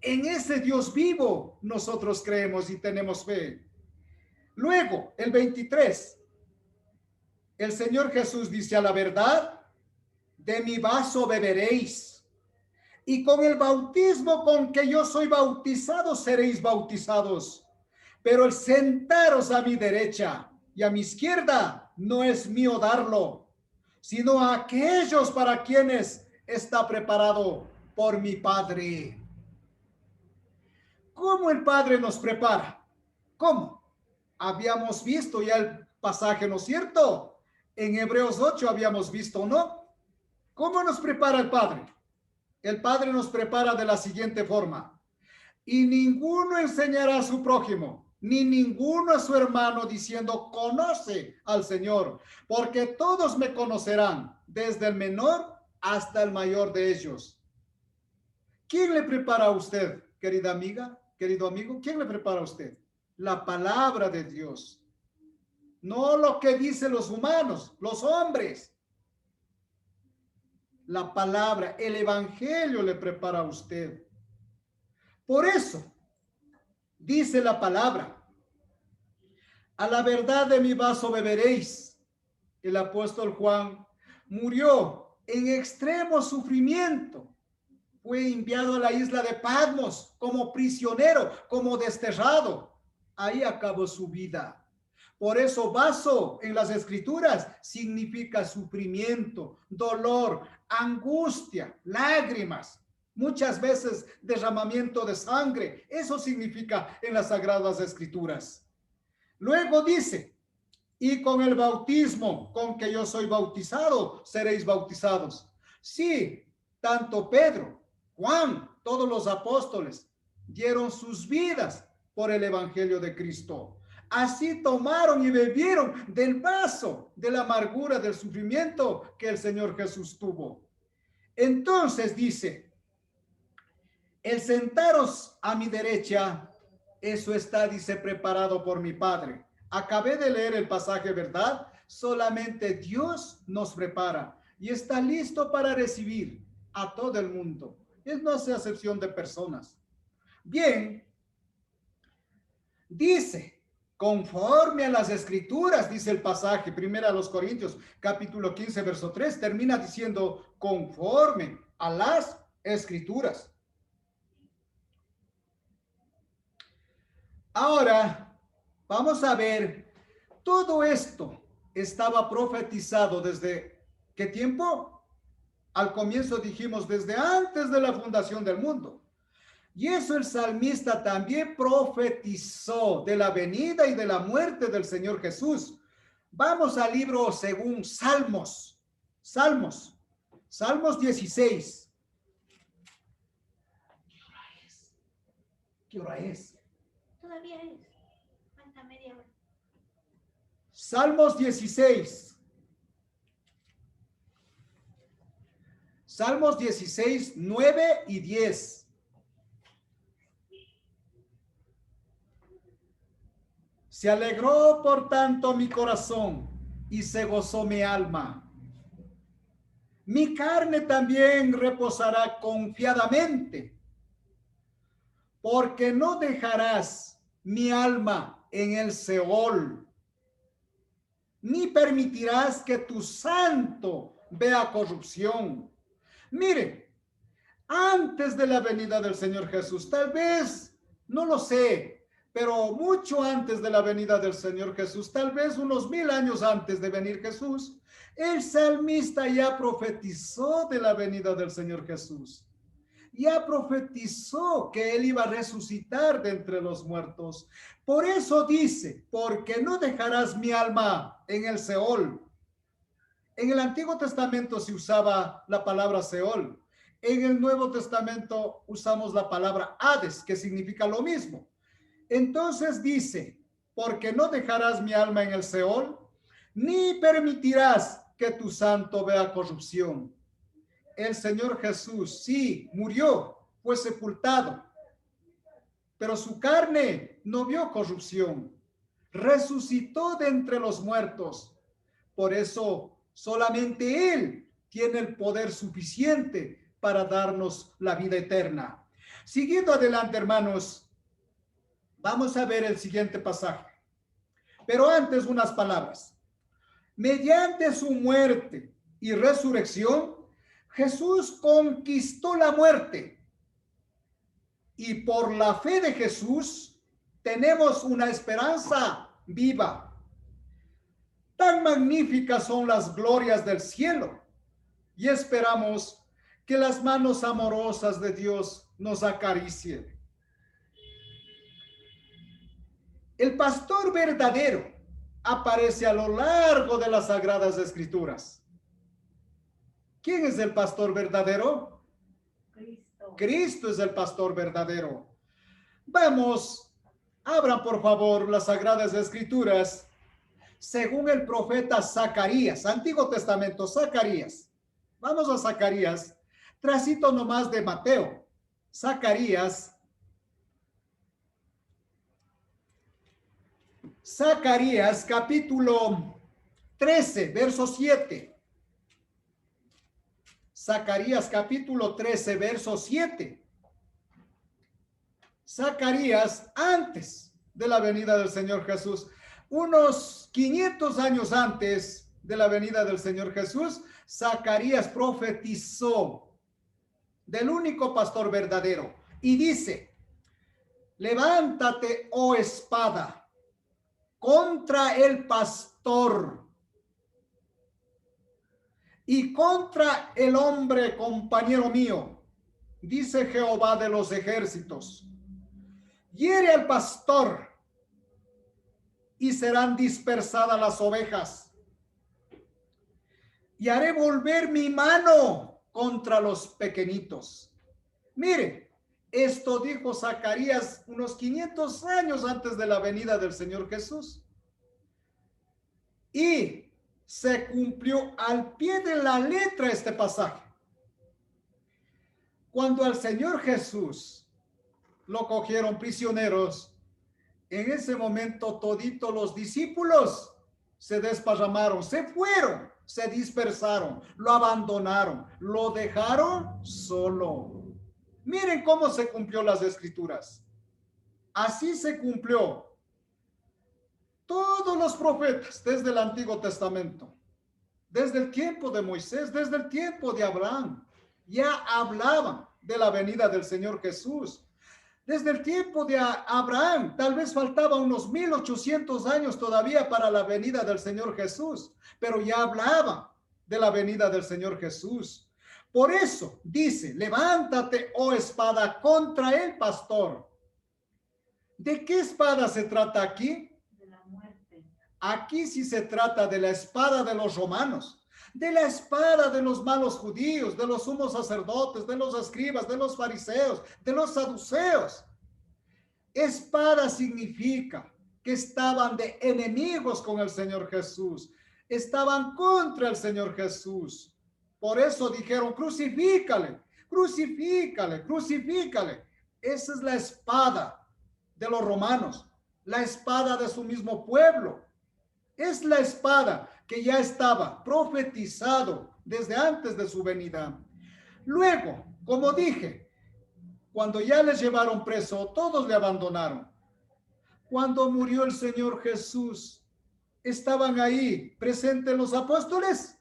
En ese Dios vivo nosotros creemos y tenemos fe. Luego, el 23, el Señor Jesús dice, a la verdad, de mi vaso beberéis, y con el bautismo con que yo soy bautizado seréis bautizados. Pero el sentaros a mi derecha y a mi izquierda no es mío darlo, sino a aquellos para quienes está preparado por mi Padre. ¿Cómo el Padre nos prepara? ¿Cómo? Habíamos visto ya el pasaje, ¿no es cierto? En Hebreos 8 habíamos visto, ¿no? ¿Cómo nos prepara el Padre? El Padre nos prepara de la siguiente forma. Y ninguno enseñará a su prójimo, ni ninguno a su hermano diciendo, conoce al Señor, porque todos me conocerán, desde el menor hasta el mayor de ellos. ¿Quién le prepara a usted, querida amiga, querido amigo? ¿Quién le prepara a usted? La palabra de Dios. No lo que dicen los humanos, los hombres. La palabra, el evangelio le prepara a usted. Por eso, dice la palabra, a la verdad de mi vaso beberéis. El apóstol Juan murió en extremo sufrimiento. Fue enviado a la isla de Patmos como prisionero, como desterrado. Ahí acabó su vida. Por eso vaso en las escrituras significa sufrimiento, dolor, angustia, lágrimas, muchas veces derramamiento de sangre. Eso significa en las sagradas escrituras. Luego dice, y con el bautismo con que yo soy bautizado, seréis bautizados. Sí, tanto Pedro, Juan, todos los apóstoles dieron sus vidas por el evangelio de Cristo. Así tomaron y bebieron del vaso de la amargura, del sufrimiento que el Señor Jesús tuvo. Entonces dice, el sentaros a mi derecha, eso está, dice, preparado por mi Padre. Acabé de leer el pasaje, ¿verdad? Solamente Dios nos prepara y está listo para recibir a todo el mundo. Es no hace acepción de personas. Bien, dice, conforme a las escrituras, dice el pasaje, primera a los Corintios, capítulo 15, verso 3, termina diciendo, conforme a las escrituras. Ahora, vamos a ver, todo esto estaba profetizado desde ¿qué tiempo? Al comienzo dijimos desde antes de la fundación del mundo. Y eso el salmista también profetizó de la venida y de la muerte del Señor Jesús. Vamos al libro según Salmos. Salmos 16. ¿Qué hora es? Todavía es. Falta media hora. Salmos 16. Salmos 16, 9 y 10. Se alegró por tanto mi corazón y se gozó mi alma. Mi carne también reposará confiadamente, porque no dejarás mi alma en el Seol, ni permitirás que tu santo vea corrupción. Mire, antes de la venida del Señor Jesús, tal vez, no lo sé, pero mucho antes de la venida del Señor Jesús, tal vez unos 1000 años antes de venir Jesús, el salmista ya profetizó de la venida del Señor Jesús. Ya profetizó que él iba a resucitar de entre los muertos. Por eso dice, porque no dejarás mi alma en el Seol. En el Antiguo Testamento se usaba la palabra Seol. En el Nuevo Testamento usamos la palabra Hades, que significa lo mismo. Entonces dice, porque no dejarás mi alma en el Seol, ni permitirás que tu santo vea corrupción. El Señor Jesús sí murió, fue sepultado, pero su carne no vio corrupción. Resucitó de entre los muertos. Por eso solamente Él tiene el poder suficiente para darnos la vida eterna. Siguiendo adelante, hermanos, vamos a ver el siguiente pasaje. Pero antes unas palabras. Mediante su muerte y resurrección, Jesús conquistó la muerte. Y por la fe de Jesús tenemos una esperanza viva. Tan magníficas son las glorias del cielo y esperamos que las manos amorosas de Dios nos acaricien. El pastor verdadero aparece a lo largo de las Sagradas Escrituras. ¿Quién es el pastor verdadero? Cristo. Cristo es el pastor verdadero. Vamos, abran por favor las Sagradas Escrituras según el profeta Zacarías, Antiguo Testamento, Zacarías. Vamos a Zacarías, tracito nomás de Mateo. Zacarías capítulo 13, verso 7. Zacarías capítulo 13, verso 7. Zacarías antes de la venida del Señor Jesús, unos 500 años antes de la venida del Señor Jesús, Zacarías profetizó del único pastor verdadero y dice: levántate, oh espada, contra el pastor y contra el hombre compañero mío, dice Jehová de los ejércitos. Hiere al pastor y serán dispersadas las ovejas. Y haré volver mi mano contra los pequeñitos. Mire, esto dijo Zacarías unos 500 años antes de la venida del Señor Jesús. Y se cumplió al pie de la letra este pasaje. Cuando al Señor Jesús lo cogieron prisioneros, en ese momento toditos los discípulos se desparramaron, se fueron, se dispersaron, lo abandonaron, lo dejaron solo. Miren cómo se cumplió las Escrituras. Así se cumplió. Todos los profetas desde el Antiguo Testamento, desde el tiempo de Moisés, desde el tiempo de Abraham, ya hablaban de la venida del Señor Jesús. Desde el tiempo de Abraham, tal vez faltaba unos 1800 años todavía para la venida del Señor Jesús, pero ya hablaba de la venida del Señor Jesús. Por eso dice, levántate, oh espada, contra el pastor. ¿De qué espada se trata aquí? De la muerte. Aquí sí se trata de la espada de los romanos, de la espada de los malos judíos, de los sumos sacerdotes, de los escribas, de los fariseos, de los saduceos. Espada significa que estaban de enemigos con el Señor Jesús, estaban contra el Señor Jesús. Por eso dijeron, crucifícale, crucifícale, crucifícale. Esa es la espada de los romanos, la espada de su mismo pueblo. Es la espada que ya estaba profetizado desde antes de su venida. Luego, como dije, cuando ya les llevaron preso, todos le abandonaron. Cuando murió el Señor Jesús, ¿estaban ahí presentes los apóstoles?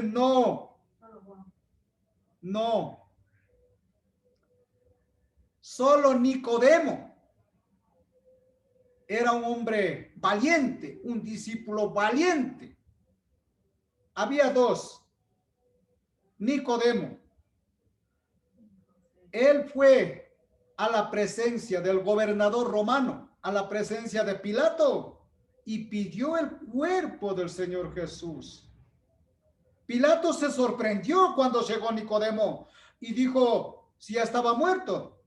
No, no. Solo Nicodemo era un hombre valiente, un discípulo valiente. Había dos. Nicodemo. Él fue a la presencia del gobernador romano, a la presencia de Pilato, y pidió el cuerpo del Señor Jesús. Pilato se sorprendió cuando llegó Nicodemo y dijo, si ya estaba muerto.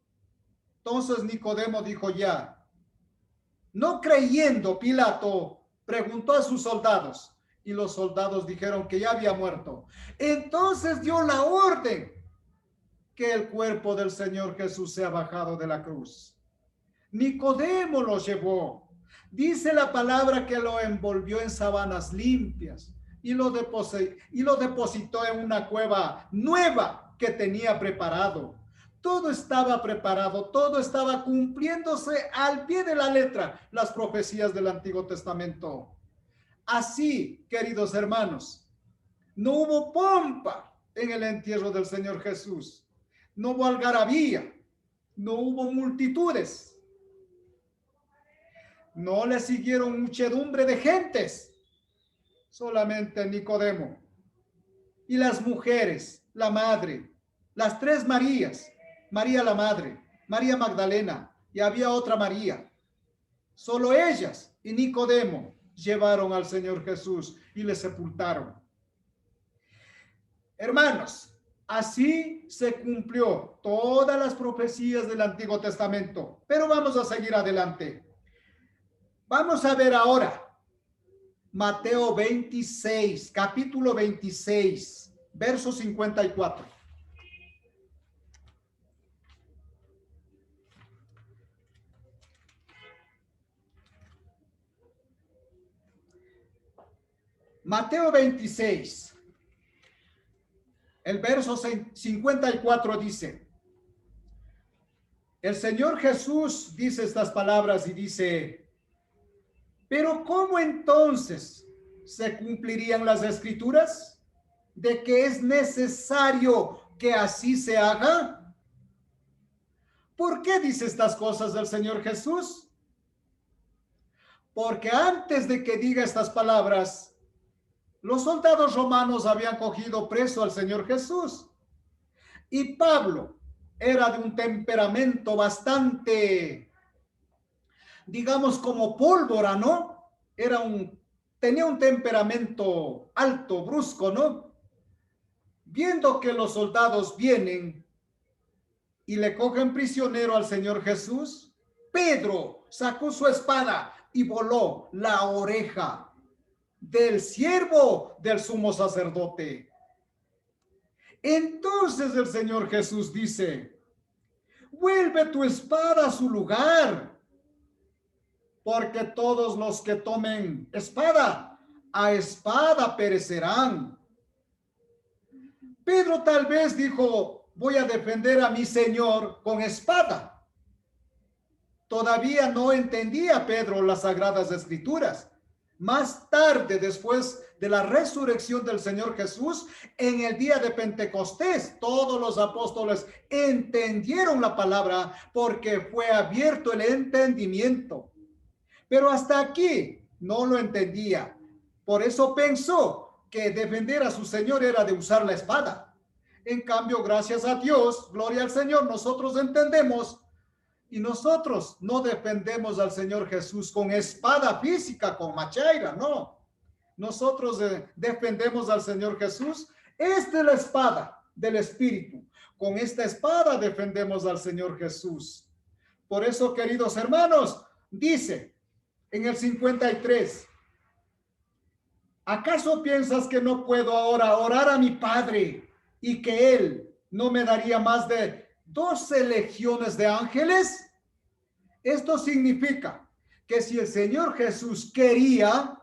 Entonces Nicodemo dijo ya. No creyendo, Pilato preguntó a sus soldados y los soldados dijeron que ya había muerto. Entonces dio la orden que el cuerpo del Señor Jesús sea bajado de la cruz. Nicodemo lo llevó. Dice la palabra que lo envolvió en sábanas limpias y lo depositó en una cueva nueva que tenía preparado. Todo estaba preparado, todo estaba cumpliéndose al pie de la letra las profecías del Antiguo Testamento. Así, queridos hermanos, no hubo pompa en el entierro del Señor Jesús, no hubo algarabía, no hubo multitudes, no le siguieron muchedumbre de gentes, solamente Nicodemo y las mujeres, la madre, las tres Marías, María la madre, María Magdalena, y había otra María. Solo ellas y Nicodemo llevaron al Señor Jesús y le sepultaron. Hermanos, así se cumplió todas las profecías del Antiguo Testamento. Pero vamos a seguir adelante. Vamos a ver ahora Mateo 26, capítulo 26, verso 54. Mateo 26, el verso 54 dice, el Señor Jesús dice estas palabras y dice, pero ¿cómo entonces se cumplirían las escrituras de que es necesario que así se haga? ¿Por qué dice estas cosas del Señor Jesús? Porque antes de que diga estas palabras, los soldados romanos habían cogido preso al Señor Jesús. Y Pablo era de un temperamento bastante, digamos, como pólvora, ¿no? Tenía un temperamento alto, brusco, ¿no? Viendo que los soldados vienen y le cogen prisionero al Señor Jesús, Pedro sacó su espada y voló la oreja del siervo del sumo sacerdote. Entonces el Señor Jesús dice, vuelve tu espada a su lugar, porque todos los que tomen espada, a espada perecerán. Pedro tal vez dijo, voy a defender a mi Señor con espada. Todavía no entendía Pedro las Sagradas Escrituras. Más tarde, después de la resurrección del Señor Jesús, en el día de Pentecostés, todos los apóstoles entendieron la palabra porque fue abierto el entendimiento. Pero hasta aquí no lo entendía. Por eso pensó que defender a su Señor era de usar la espada. En cambio, gracias a Dios, gloria al Señor, nosotros entendemos y nosotros no defendemos al Señor Jesús con espada física, con machaira, no. Nosotros defendemos al Señor Jesús. Esta es la espada del Espíritu. Con esta espada defendemos al Señor Jesús. Por eso, queridos hermanos, dice en el 53, ¿acaso piensas que no puedo ahora orar a mi Padre y que Él no me daría más de 12 legiones de ángeles? Esto significa que si el Señor Jesús quería,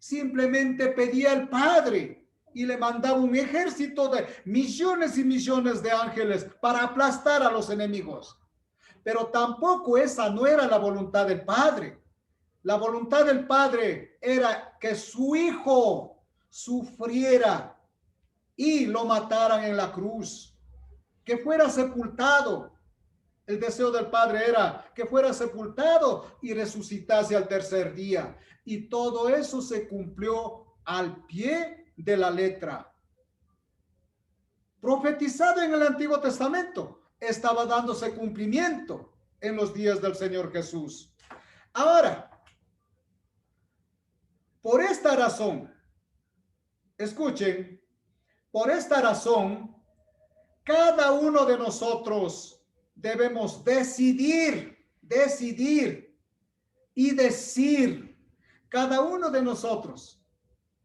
simplemente pedía al Padre y le mandaba un ejército de millones y millones de ángeles para aplastar a los enemigos. Pero tampoco esa no era la voluntad del Padre. La voluntad del Padre era que su Hijo sufriera y lo mataran en la cruz, que fuera sepultado. El deseo del Padre era que fuera sepultado y resucitase al tercer día. Y todo eso se cumplió al pie de la letra. Profetizado en el Antiguo Testamento, estaba dándose cumplimiento en los días del Señor Jesús. Ahora, por esta razón, escuchen, por esta razón, cada uno de nosotros debemos decidir y decir, cada uno de nosotros,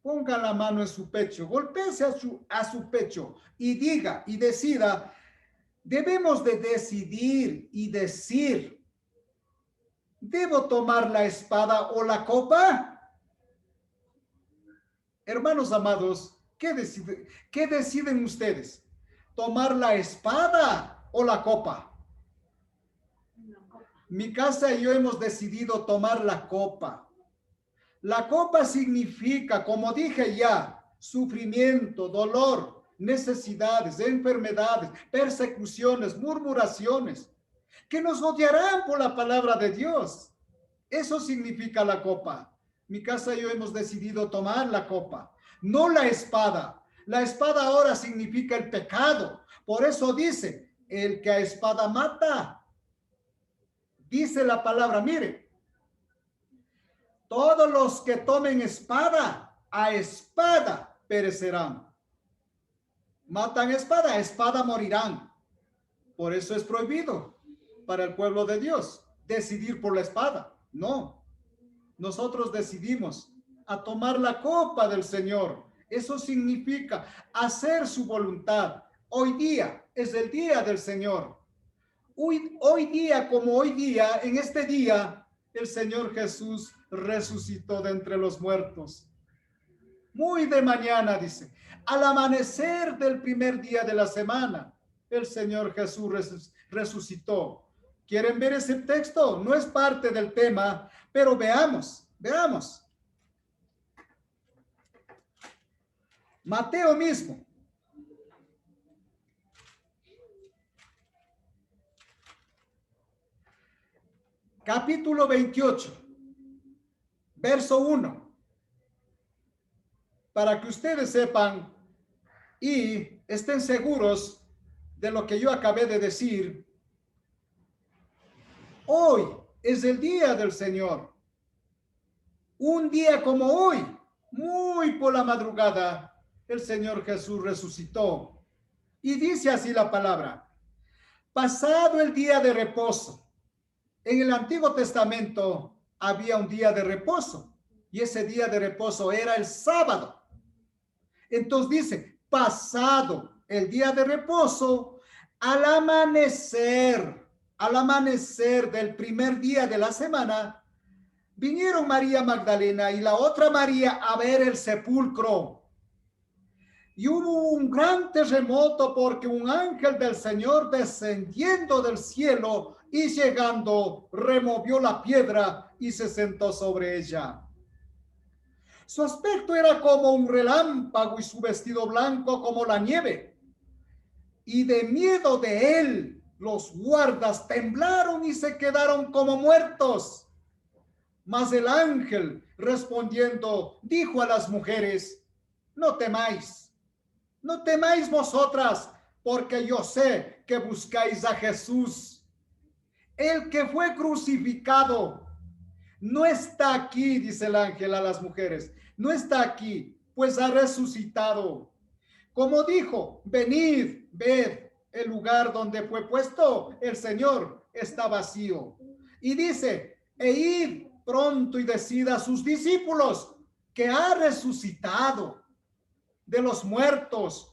ponga la mano en su pecho, golpéese a su pecho y diga y decida, debemos de decidir y decir, ¿debo tomar la espada o la copa? Hermanos amados, ¿qué deciden ustedes? ¿Tomar la espada o la copa? Mi casa y yo hemos decidido tomar la copa. La copa significa, como dije ya, sufrimiento, dolor, necesidades, enfermedades, persecuciones, murmuraciones, que nos odiarán por la palabra de Dios. Eso significa la copa. Mi casa y yo hemos decidido tomar la copa, no la espada. La espada ahora significa el pecado. Por eso dice, el que a espada mata. Dice la palabra, mire, todos los que tomen espada, a espada perecerán. Matan espada, a espada morirán. Por eso es prohibido para el pueblo de Dios decidir por la espada. No, nosotros decidimos a tomar la copa del Señor. Eso significa hacer su voluntad. Hoy día es el día del Señor. Hoy día, como hoy día, en este día, el Señor Jesús resucitó de entre los muertos. Muy de mañana, dice, al amanecer del primer día de la semana, el Señor Jesús resucitó. ¿Quieren ver ese texto? No es parte del tema, pero veamos. Mateo mismo. Capítulo 28, verso 1. Para que ustedes sepan y estén seguros de lo que yo acabé de decir. Hoy es el día del Señor. Un día como hoy, muy por la madrugada, el Señor Jesús resucitó. Y dice así la palabra: pasado el día de reposo. En el Antiguo Testamento había un día de reposo y ese día de reposo era el sábado. Entonces dice, pasado el día de reposo, al amanecer del primer día de la semana, vinieron María Magdalena y la otra María a ver el sepulcro. Y hubo un gran terremoto porque un ángel del Señor descendiendo del cielo y llegando removió la piedra y se sentó sobre ella. Su aspecto era como un relámpago y su vestido blanco como la nieve. Y de miedo de él, los guardas temblaron y se quedaron como muertos. Mas el ángel, respondiendo, dijo a las mujeres: no temáis, no temáis vosotras, porque yo sé que buscáis a Jesús, el que fue crucificado. No está aquí, dice el ángel a las mujeres, no está aquí, pues ha resucitado. Como dijo, venid, ved, el lugar donde fue puesto el Señor está vacío. Y dice, e id pronto y decid a sus discípulos que ha resucitado de los muertos.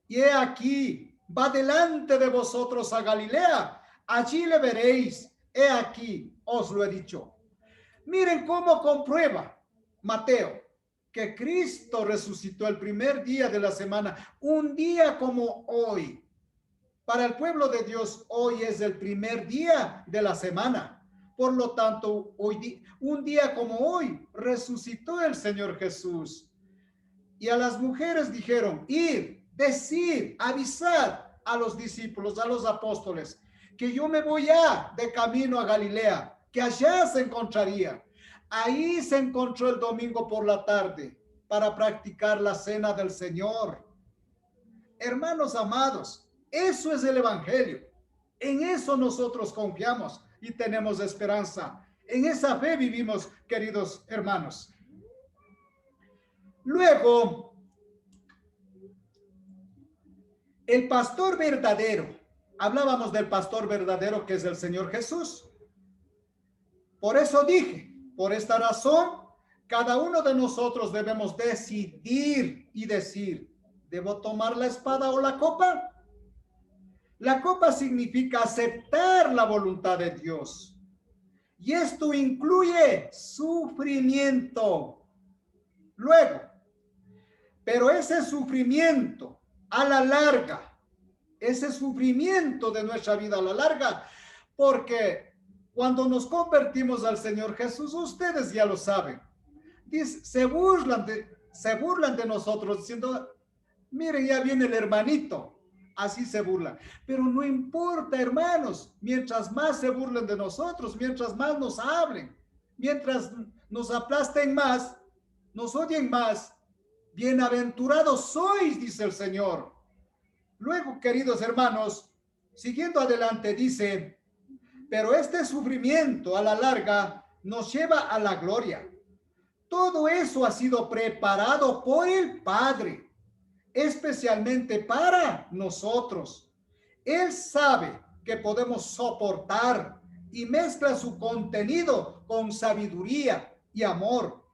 Y he aquí, va delante de vosotros a Galilea, allí le veréis, he aquí, os lo he dicho. Miren cómo comprueba Mateo que Cristo resucitó el primer día de la semana, un día como hoy. Para el pueblo de Dios, hoy es el primer día de la semana. Por lo tanto, hoy, un día como hoy, resucitó el Señor Jesús. Y a las mujeres dijeron, id, decid, avisad a los discípulos, a los apóstoles, que yo me voy ya de camino a Galilea, que allá se encontraría. Ahí se encontró el domingo por la tarde para practicar la cena del Señor. Hermanos amados, eso es el Evangelio. En eso nosotros confiamos y tenemos esperanza. En esa fe vivimos, queridos hermanos. Luego, el pastor verdadero. Hablábamos del pastor verdadero que es el Señor Jesús. Por eso dije, por esta razón, cada uno de nosotros debemos decidir y decir, ¿debo tomar la espada o la copa? La copa significa aceptar la voluntad de Dios. Y esto incluye sufrimiento. Luego, pero ese sufrimiento a la larga, ese sufrimiento de nuestra vida a la larga, porque cuando nos convertimos al Señor Jesús, ustedes ya lo saben, se burlan de nosotros diciendo, miren, ya viene el hermanito, así se burlan. Pero no importa, hermanos, mientras más se burlen de nosotros, mientras más nos hablen, mientras nos aplasten más, nos oyen más, bienaventurados sois, dice el Señor. Luego, queridos hermanos, siguiendo adelante, dice, pero este sufrimiento a la larga nos lleva a la gloria. Todo eso ha sido preparado por el Padre, especialmente para nosotros. Él sabe que podemos soportar y mezcla su contenido con sabiduría y amor.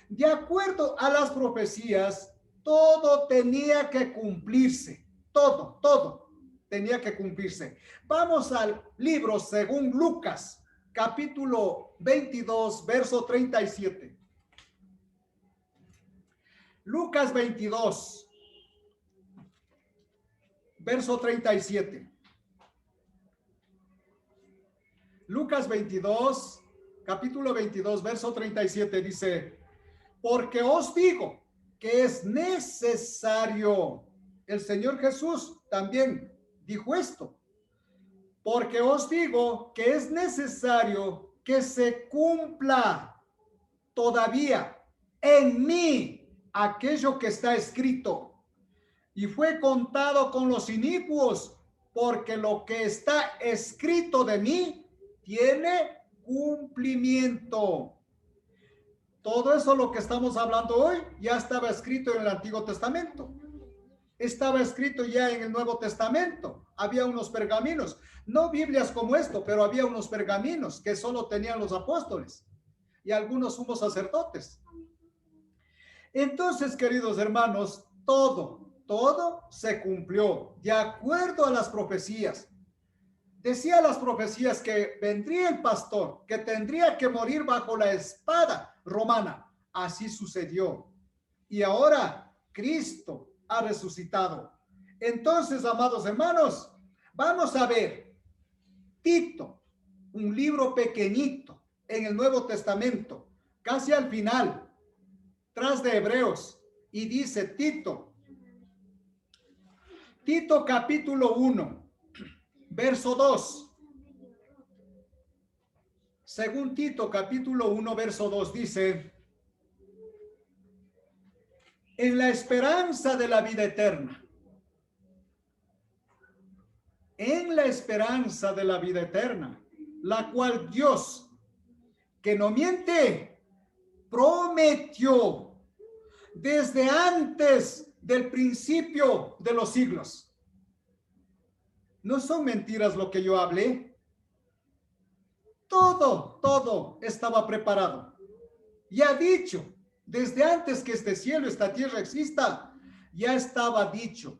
De acuerdo a las profecías, todo tenía que cumplirse. Todo tenía que cumplirse. Vamos al libro según Lucas, capítulo 22, verso 37. Lucas 22, verso 37. Lucas 22, capítulo 22, verso 37 dice, porque os digo que es necesario. El Señor Jesús también dijo esto. Porque os digo que es necesario que se cumpla todavía en mí aquello que está escrito. Y fue contado con los inicuos, porque lo que está escrito de mí tiene cumplimiento. Todo eso lo que estamos hablando hoy ya estaba escrito en el Antiguo Testamento. Estaba escrito ya en el Nuevo Testamento. Había unos pergaminos, no Biblias como esto, pero había unos pergaminos que solo tenían los apóstoles y algunos sumos sacerdotes. Entonces, queridos hermanos, todo se cumplió de acuerdo a las profecías. Decía las profecías que vendría el pastor, que tendría que morir bajo la espada romana. Así sucedió. Y ahora Cristo ha resucitado. Entonces, amados hermanos, vamos a ver Tito, un libro pequeñito en el Nuevo Testamento, casi al final. tras de Hebreos y dice Tito capítulo 1, verso 2. Según Tito capítulo 1, verso 2 dice: en la esperanza de la vida eterna. En la esperanza de la vida eterna, la cual Dios, que no miente, prometió desde antes del principio de los siglos. No son mentiras lo que yo hablé. Todo estaba preparado. Ya dicho, desde antes que este cielo, esta tierra exista, ya estaba dicho,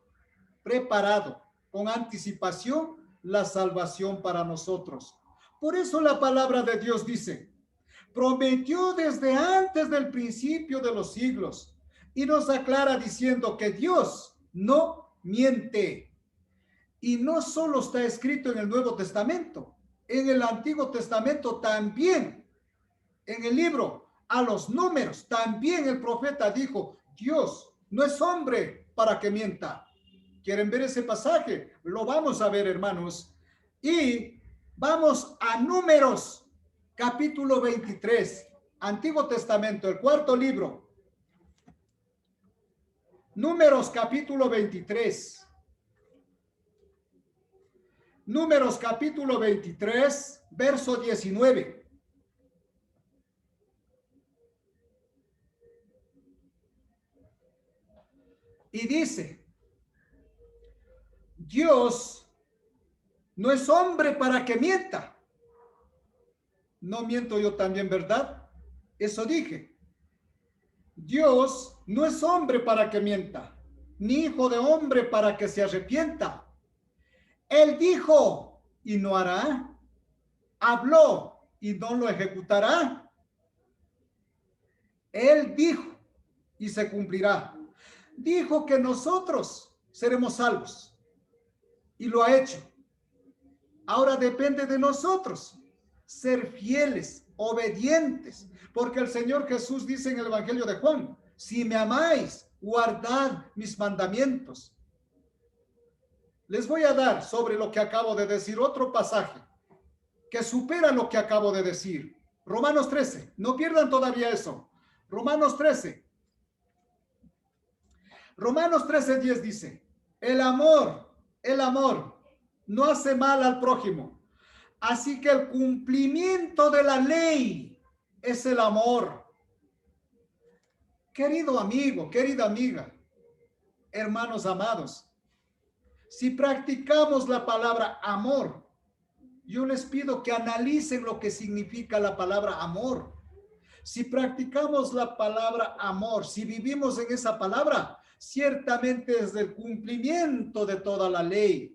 preparado, con anticipación, la salvación para nosotros. Por eso la palabra de Dios dice, prometió desde antes del principio de los siglos, y nos aclara diciendo que Dios no miente. Y no solo está escrito en el Nuevo Testamento, en el Antiguo Testamento también, en el libro a los Números, también el profeta dijo, Dios no es hombre para que mienta. ¿Quieren ver ese pasaje? Lo vamos a ver, hermanos. Y vamos a Números, capítulo 23, Antiguo Testamento, el cuarto libro. Números, capítulo 23. Números, capítulo 23, verso 19. Y dice, Dios no es hombre para que mienta. No miento yo también, ¿verdad? Eso dije. Dios no es hombre para que mienta, ni hijo de hombre para que se arrepienta. Él dijo y no hará. Habló y no lo ejecutará. Él dijo y se cumplirá. Dijo que nosotros seremos salvos y lo ha hecho. Ahora depende de nosotros ser fieles, obedientes, porque el Señor Jesús dice en el Evangelio de Juan, si me amáis, guardad mis mandamientos. Les voy a dar sobre lo que acabo de decir otro pasaje que supera lo que acabo de decir. Romanos 13, no pierdan todavía eso. Romanos 13. Romanos 13:10 dice, el amor no hace mal al prójimo. Así que el cumplimiento de la ley es el amor. Querido amigo, querida amiga, hermanos amados, si practicamos la palabra amor, yo les pido que analicen lo que significa la palabra amor. Si practicamos la palabra amor, si vivimos en esa palabra, ciertamente es el cumplimiento de toda la ley.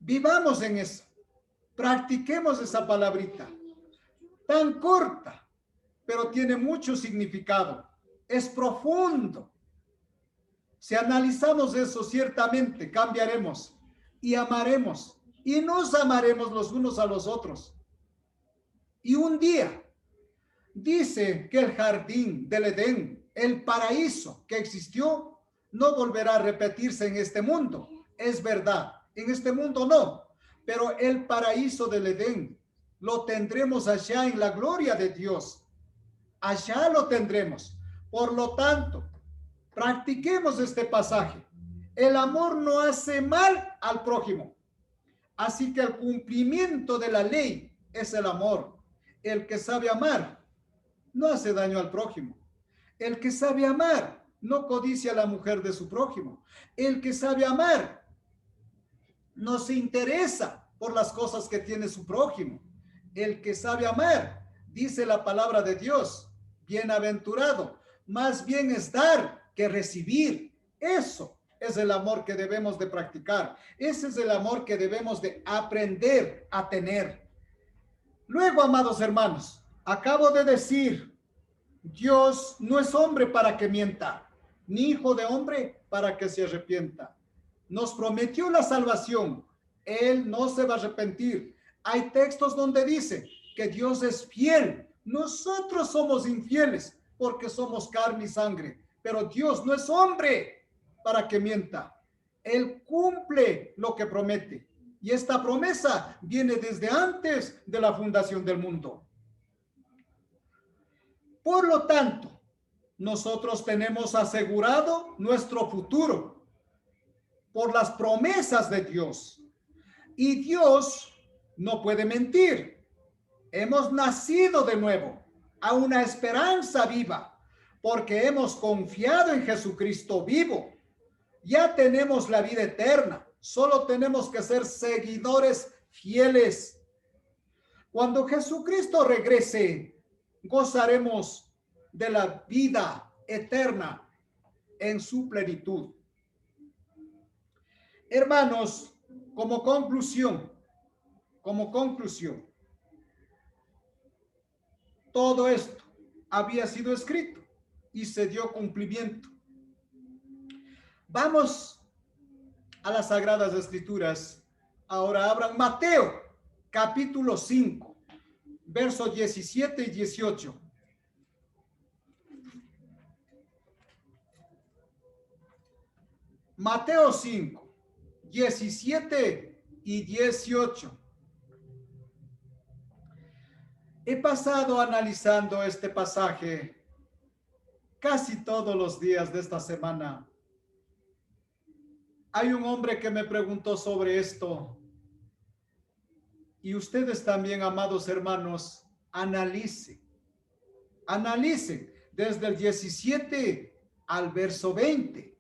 Vivamos en eso. Practiquemos esa palabrita. Tan corta, pero tiene mucho significado. Es profundo. Si analizamos eso, ciertamente cambiaremos y amaremos y nos amaremos los unos a los otros. Y un día dice que el jardín del Edén, el paraíso que existió, no volverá a repetirse en este mundo. Es verdad, en este mundo no, pero el paraíso del Edén lo tendremos allá en la gloria de Dios. Allá lo tendremos. Por lo tanto, practiquemos este pasaje. El amor no hace mal al prójimo. Así que el cumplimiento de la ley es el amor. El que sabe amar no hace daño al prójimo. El que sabe amar no codicia a la mujer de su prójimo. El que sabe amar no se interesa por las cosas que tiene su prójimo. El que sabe amar, dice la palabra de Dios, bienaventurado, más bien es dar que recibir. Eso es el amor que debemos de practicar. Ese es el amor que debemos de aprender a tener. Luego, amados hermanos, acabo de decir, Dios no es hombre para que mienta, ni hijo de hombre para que se arrepienta. Nos prometió la salvación. Él no se va a arrepentir. Hay textos donde dice que Dios es fiel. Nosotros somos infieles. porque somos carne y sangre, pero Dios no es hombre para que mienta. Él cumple lo que promete. Y esta promesa viene desde antes de la fundación del mundo. Por lo tanto, nosotros tenemos asegurado nuestro futuro por las promesas de Dios. Y Dios no puede mentir. Hemos nacido de nuevo a una esperanza viva porque hemos confiado en Jesucristo vivo. Ya tenemos la vida eterna. Solo tenemos que ser seguidores fieles. Cuando Jesucristo regrese, gozaremos de la vida eterna en su plenitud. Hermanos, como conclusión, todo esto había sido escrito y se dio cumplimiento. Vamos a las Sagradas Escrituras. Ahora abran Mateo, capítulo 5, versos 17 y 18. Mateo 5, 17 y 18. He pasado analizando este pasaje casi todos los días de esta semana. Hay un hombre que me preguntó sobre esto. Y ustedes también, amados hermanos, analicen desde el 17 al verso 20.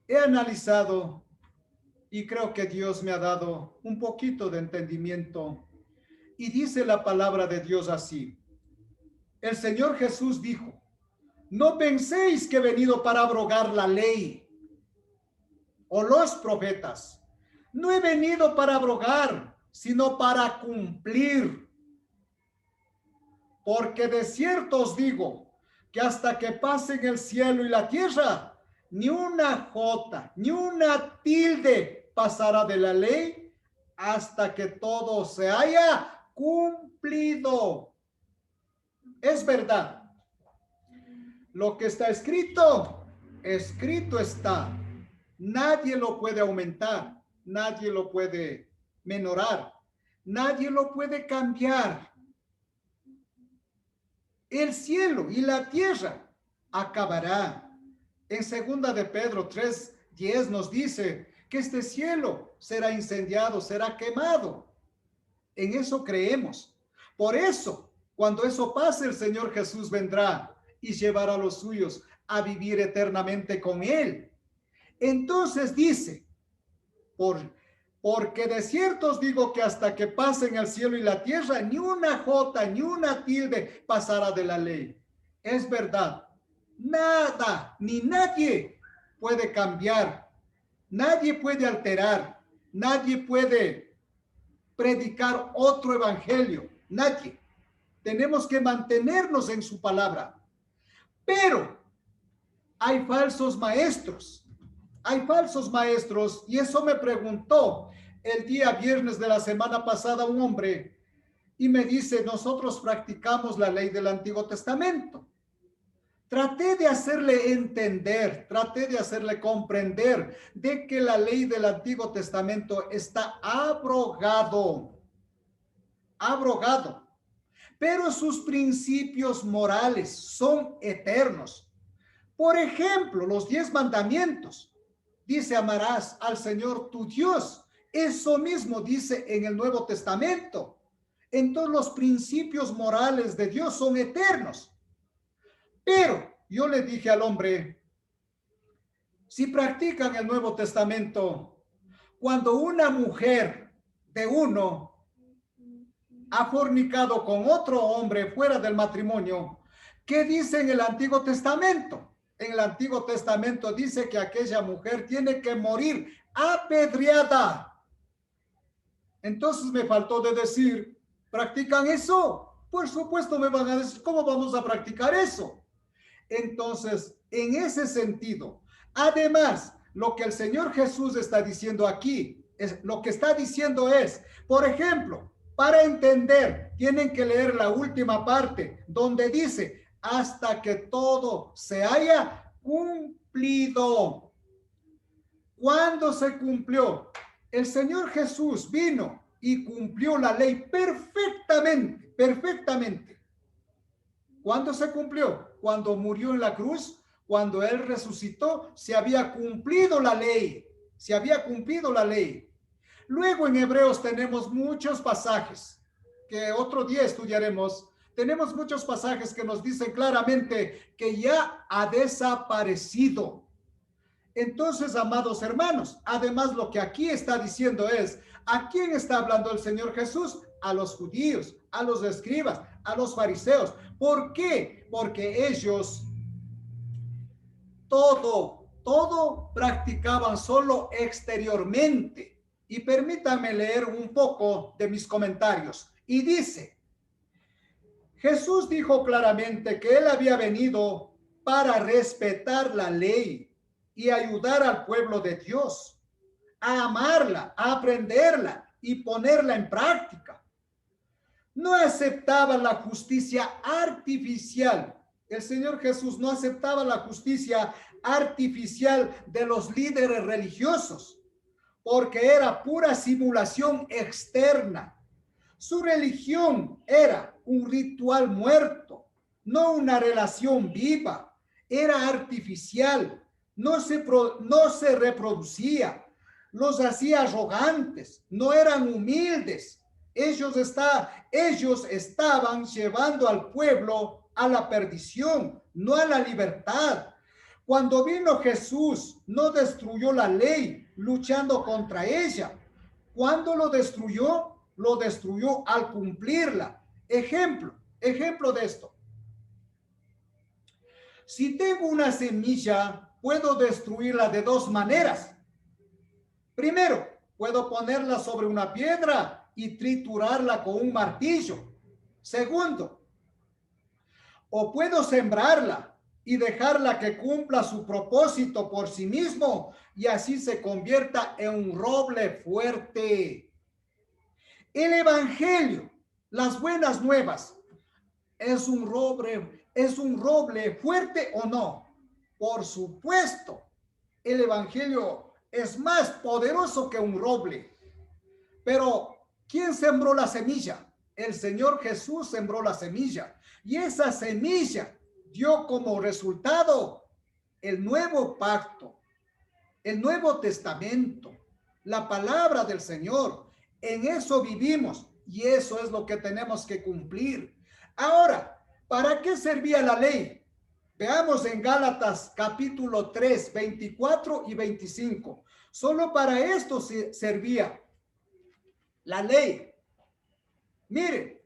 He analizado y creo que Dios me ha dado un poquito de entendimiento. Y dice la palabra de Dios así. El Señor Jesús dijo: no penséis que he venido para abrogar la ley o los profetas. No he venido para abrogar, sino para cumplir. Porque de cierto os digo que hasta que pasen el cielo y la tierra, ni una jota, ni una tilde pasará de la ley hasta que todo se haya cumplido. Es verdad. Lo que está escrito, escrito está. Nadie lo puede aumentar, nadie lo puede menorar, nadie lo puede cambiar. El cielo y la tierra acabará. En segunda de Pedro 3:10 nos dice que este cielo será incendiado, será quemado. En eso creemos. Por eso, cuando eso pase, el Señor Jesús vendrá y llevará a los suyos a vivir eternamente con Él. Entonces dice, porque de cierto os digo que hasta que pasen el cielo y la tierra, ni una jota, ni una tilde pasará de la ley. Es verdad. Nada, ni nadie puede cambiar. Nadie puede alterar. Nadie puede predicar otro evangelio. Nadie. Tenemos que mantenernos en su palabra. Pero hay falsos maestros. Hay falsos maestros, y eso me preguntó el día viernes de la semana pasada un hombre, y me dice: nosotros practicamos la ley del Antiguo Testamento. Traté de hacerle entender, traté de hacerle comprender de que la ley del Antiguo Testamento está abrogado, pero sus principios morales son eternos. Por ejemplo, los 10 mandamientos. Dice: amarás al Señor tu Dios. Eso mismo dice en el Nuevo Testamento. Entonces los principios morales de Dios son eternos. Pero yo le dije al hombre: si practican el Nuevo Testamento, cuando una mujer de uno ha fornicado con otro hombre fuera del matrimonio, ¿qué dice en el Antiguo Testamento? En el Antiguo Testamento dice que aquella mujer tiene que morir apedreada. Entonces me faltó de decir: ¿practican eso? Por supuesto me van a decir: ¿cómo vamos a practicar eso? Entonces, en ese sentido, además, lo que el Señor Jesús está diciendo aquí, lo que está diciendo es, por ejemplo, para entender, tienen que leer la última parte, donde dice: hasta que todo se haya cumplido. ¿Cuándo se cumplió? El Señor Jesús vino y cumplió la ley perfectamente, perfectamente. ¿Cuándo se cumplió? Cuando murió en la cruz, cuando Él resucitó, se había cumplido la ley, se había cumplido la ley. Luego en Hebreos tenemos muchos pasajes que otro día estudiaremos. Tenemos muchos pasajes que nos dicen claramente que ya ha desaparecido. Entonces, amados hermanos, además lo que aquí está diciendo es, ¿a quién está hablando el Señor Jesús? A los judíos, a los escribas, a los fariseos. ¿Por qué? Porque ellos todo practicaban solo exteriormente. Y permítame leer un poco de mis comentarios. Y dice, Jesús dijo claramente que Él había venido para respetar la ley y ayudar al pueblo de Dios a amarla, a aprenderla y ponerla en práctica. No aceptaba la justicia artificial. El Señor Jesús no aceptaba la justicia artificial de los líderes religiosos, porque era pura simulación externa. Su religión era un ritual muerto, no una relación viva. Era artificial, no se reproducía, los hacía arrogantes, no eran humildes. Ellos estaban llevando al pueblo a la perdición, no a la libertad. Cuando vino Jesús, no destruyó la ley luchando contra ella. ¿Cuándo lo destruyó? Lo destruyó al cumplirla. Ejemplo de esto. Si tengo una semilla, puedo destruirla de dos maneras. Primero, puedo ponerla sobre una piedra y triturarla con un martillo. Segundo, o puedo sembrarla y dejarla que cumpla su propósito por sí mismo y así se convierta en un roble fuerte. El evangelio, las buenas nuevas, ¿es un roble fuerte o no? Por supuesto, el evangelio es más poderoso que un roble. Pero, ¿quién sembró la semilla? El Señor Jesús sembró la semilla. Y esa semilla dio como resultado el nuevo pacto, el Nuevo Testamento, la palabra del Señor. En eso vivimos y eso es lo que tenemos que cumplir. Ahora, ¿para qué servía la ley? Veamos en Gálatas capítulo 3, 24 y 25. Solo para esto servía la ley. Miren,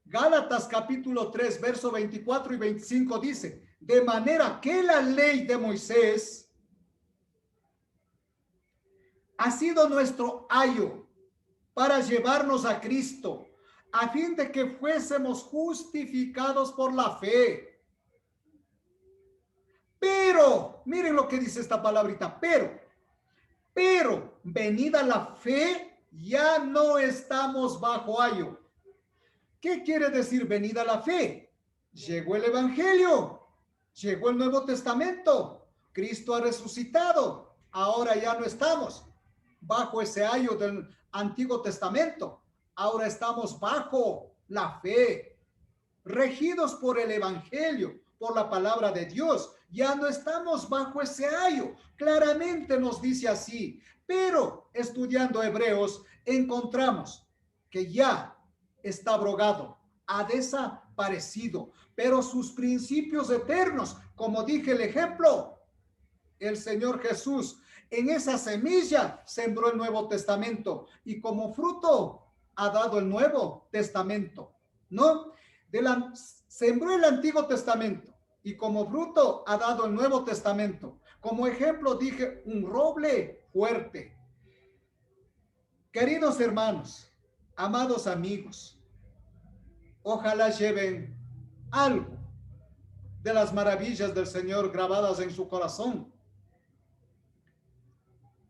Gálatas capítulo 3, verso 24 y 25 dice, de manera que la ley de Moisés ha sido nuestro ayo para llevarnos a Cristo, a fin de que fuésemos justificados por la fe. Pero, miren lo que dice esta palabrita, pero, venida la fe, ya no estamos bajo ayo. ¿Qué quiere decir venida la fe? Llegó el evangelio, llegó el Nuevo Testamento, Cristo ha resucitado, ahora ya no estamos bajo ese ayo del Antiguo Testamento, ahora estamos bajo la fe, regidos por el evangelio, por la palabra de Dios, ya no estamos bajo ese ayo, claramente nos dice así, pero estudiando Hebreos encontramos que ya está abrogado, ha desaparecido, pero sus principios eternos, como dije el ejemplo, el Señor Jesús en esa semilla sembró el Nuevo Testamento y como fruto ha dado el Nuevo Testamento, ¿no? Sembró el Antiguo Testamento y como fruto ha dado el Nuevo Testamento. Como ejemplo dije un roble fuerte. Queridos hermanos, amados amigos, ojalá lleven algo de las maravillas del Señor grabadas en su corazón.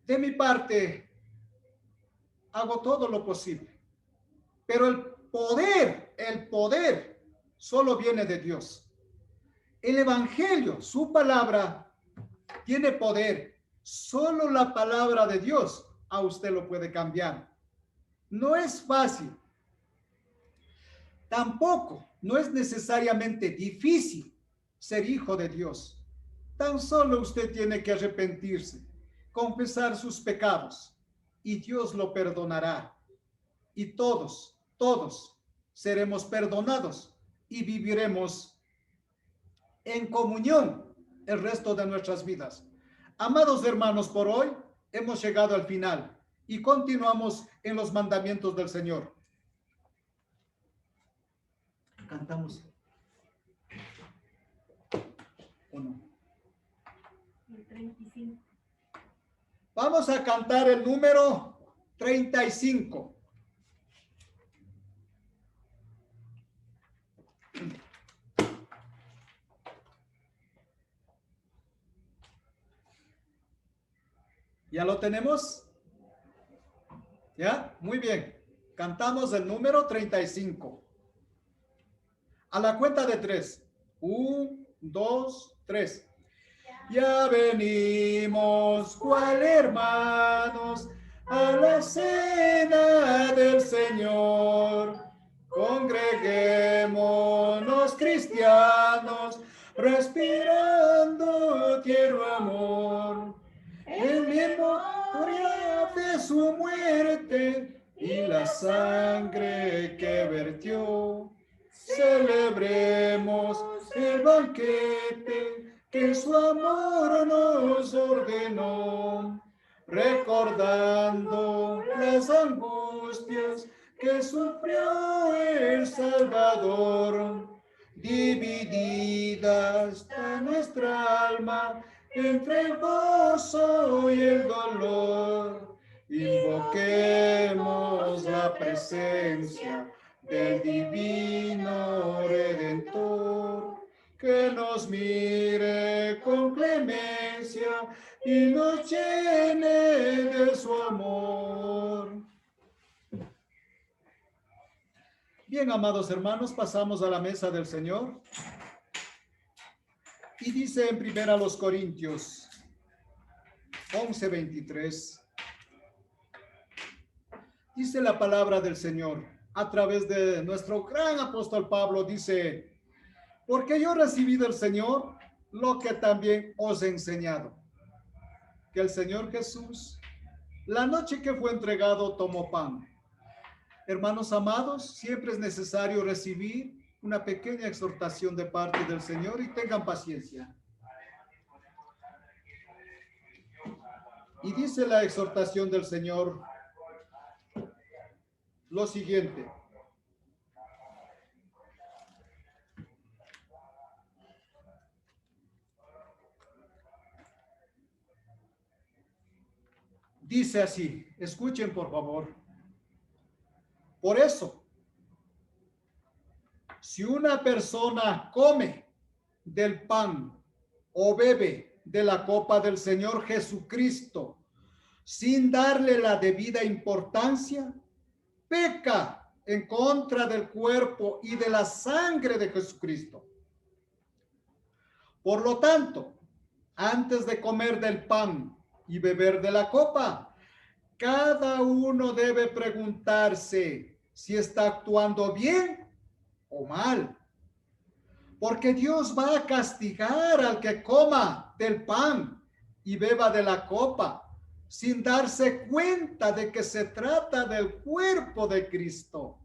De mi parte, hago todo lo posible, pero el poder solo viene de Dios. El Evangelio, su palabra, tiene poder. Solo la palabra de Dios a usted lo puede cambiar. No es fácil. Tampoco, no es necesariamente difícil ser hijo de Dios. Tan solo usted tiene que arrepentirse, confesar sus pecados y Dios lo perdonará. Y todos seremos perdonados y viviremos en comunión el resto de nuestras vidas. Amados hermanos, por hoy hemos llegado al final y continuamos en los mandamientos del Señor. Cantamos. ¿O no? El 35. Vamos a cantar el número 35. ¿Ya lo tenemos? ¿Ya? Muy bien. Cantamos el número 35. A la cuenta de 3. 1, 2, 3. Ya venimos, cual hermanos, a la cena del Señor. Congreguémonos cristianos, respirando tierno amor, en memoria de su muerte y la sangre que vertió. Celebremos el banquete que su amor nos ordenó, recordando las angustias que sufrió el Salvador. Dividida está nuestra alma entre el gozo y el dolor. Invoquemos la presencia del divino Redentor, que nos mire con clemencia y nos llene de su amor. Bien, amados hermanos, pasamos a la mesa del Señor. Y dice en 1 Corintios 11:23, dice la palabra del Señor a través de nuestro gran apóstol Pablo, dice: porque yo recibí del Señor lo que también os he enseñado, que el Señor Jesús, la noche que fue entregado, tomó pan. Hermanos amados, siempre es necesario recibir una pequeña exhortación de parte del Señor y tengan paciencia. Y dice la exhortación del Señor lo siguiente: dice así, escuchen por favor. Por eso, si una persona come del pan o bebe de la copa del Señor Jesucristo sin darle la debida importancia, peca en contra del cuerpo y de la sangre de Jesucristo. Por lo tanto, antes de comer del pan y beber de la copa, cada uno debe preguntarse si está actuando bien o mal. Porque Dios va a castigar al que coma del pan y beba de la copa sin darse cuenta de que se trata del cuerpo de Cristo.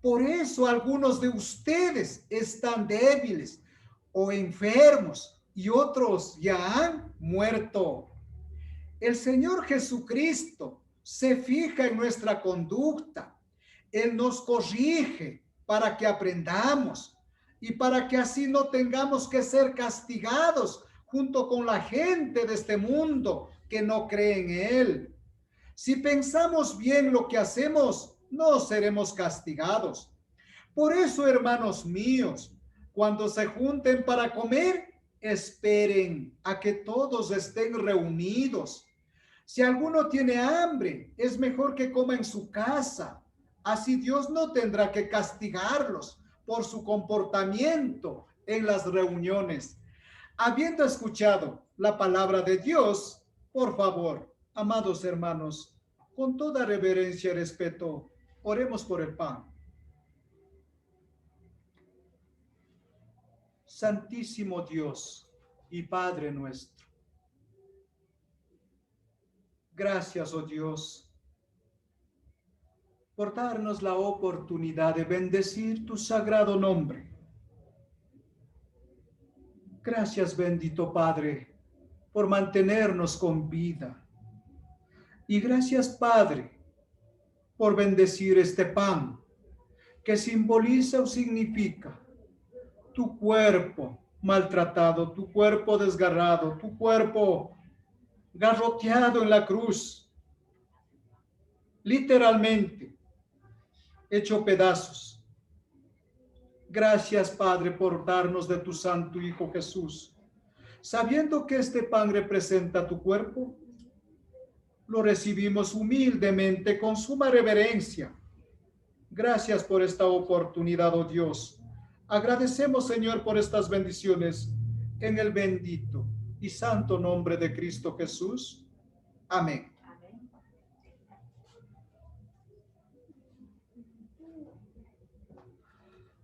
Por eso algunos de ustedes están débiles o enfermos y otros ya han muerto. El Señor Jesucristo se fija en nuestra conducta. Él nos corrige para que aprendamos y para que así no tengamos que ser castigados junto con la gente de este mundo que no cree en Él. Si pensamos bien lo que hacemos, no seremos castigados. Por eso, hermanos míos, cuando se junten para comer, esperen a que todos estén reunidos. Si alguno tiene hambre, es mejor que coma en su casa. Así Dios no tendrá que castigarlos por su comportamiento en las reuniones. Habiendo escuchado la palabra de Dios, por favor, amados hermanos, con toda reverencia y respeto, oremos por el pan. Santísimo Dios y Padre nuestro, gracias, oh Dios, por darnos la oportunidad de bendecir tu sagrado nombre. Gracias, bendito Padre, por mantenernos con vida. Y gracias, Padre, por bendecir este pan que simboliza o significa tu cuerpo maltratado, tu cuerpo desgarrado, tu cuerpo garroteado en la cruz, literalmente hecho pedazos. Gracias, Padre, por darnos de tu Santo Hijo Jesús. Sabiendo que este pan representa tu cuerpo, lo recibimos humildemente con suma reverencia. Gracias por esta oportunidad, oh Dios. Agradecemos, Señor, por estas bendiciones en el bendito y santo nombre de Cristo Jesús. Amén.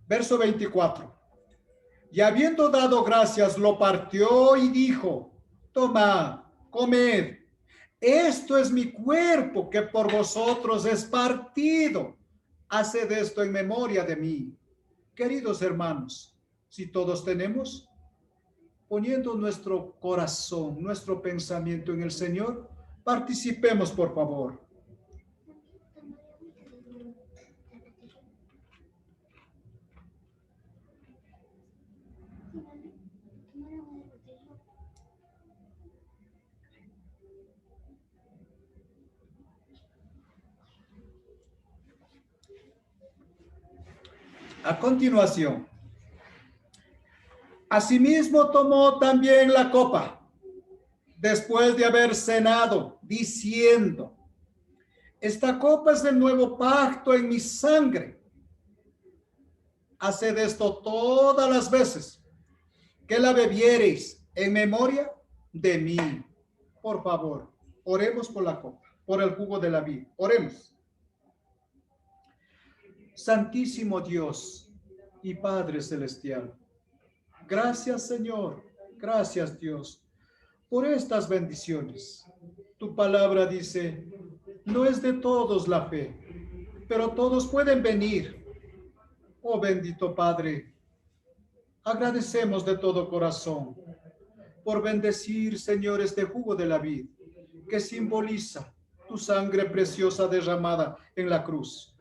Verso 24. Y habiendo dado gracias, lo partió y dijo: tomad, comed. Esto es mi cuerpo que por vosotros es partido. Haced esto en memoria de mí. Queridos hermanos, si todos tenemos, poniendo nuestro corazón, nuestro pensamiento en el Señor, participemos, por favor. A continuación, asimismo tomó también la copa, después de haber cenado, diciendo: esta copa es el nuevo pacto en mi sangre. Haced esto todas las veces que la bebiereis en memoria de mí. Por favor, oremos por la copa, por el jugo de la vid. Oremos. Santísimo Dios y Padre Celestial, gracias, Señor, gracias, Dios, por estas bendiciones. Tu palabra dice: no es de todos la fe, pero todos pueden venir. Oh bendito Padre, agradecemos de todo corazón por bendecir, Señor, este jugo de la vid que simboliza tu sangre preciosa derramada en la cruz.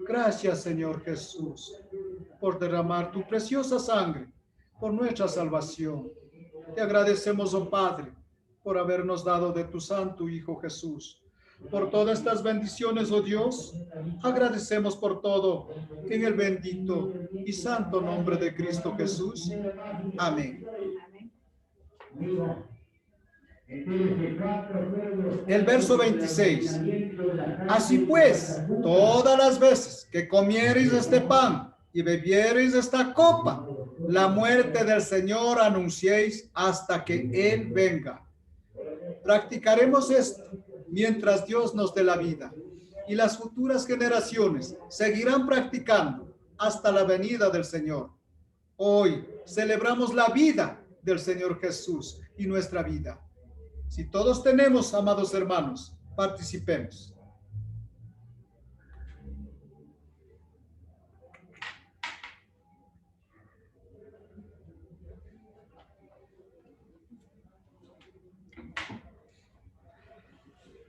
Gracias, Señor Jesús, por derramar tu preciosa sangre por nuestra salvación. Te agradecemos, oh Padre, por habernos dado de tu Santo Hijo Jesús. Por todas estas bendiciones, oh Dios, agradecemos por todo en el bendito y santo nombre de Cristo Jesús. Amén. El verso 26. Así pues, todas las veces que comiereis este pan y bebiereis esta copa, la muerte del Señor anunciéis hasta que Él venga. Practicaremos esto mientras Dios nos dé la vida, y las futuras generaciones seguirán practicando hasta la venida del Señor. Hoy celebramos la vida del Señor Jesús y nuestra vida. Si todos tenemos, amados hermanos, participemos.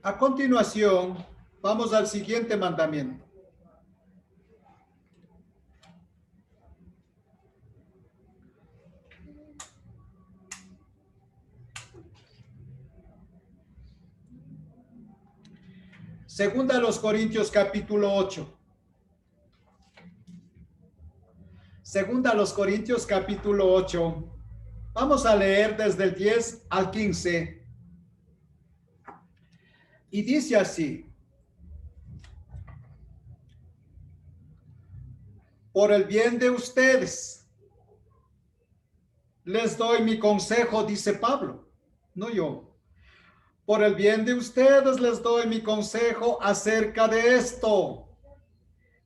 A continuación, vamos al siguiente mandamiento. Segunda a los Corintios capítulo 8. Segunda a los Corintios capítulo 8. Vamos a leer desde el 10 al 15. Y dice así: por el bien de ustedes les doy mi consejo, dice Pablo, no yo. Por el bien de ustedes les doy mi consejo acerca de esto.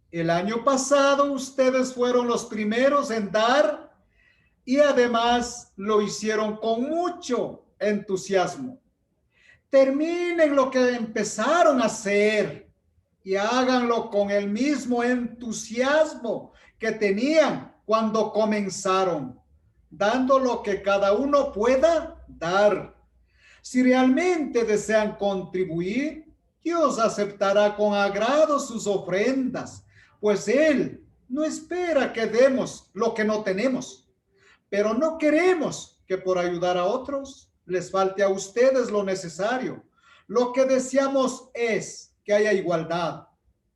El año pasado ustedes fueron los primeros en dar y además lo hicieron con mucho entusiasmo. Terminen lo que empezaron a hacer y háganlo con el mismo entusiasmo que tenían cuando comenzaron, dando lo que cada uno pueda dar. Si realmente desean contribuir, Dios aceptará con agrado sus ofrendas, pues Él no espera que demos lo que no tenemos, pero no queremos que por ayudar a otros les falte a ustedes lo necesario. Lo que deseamos es que haya igualdad.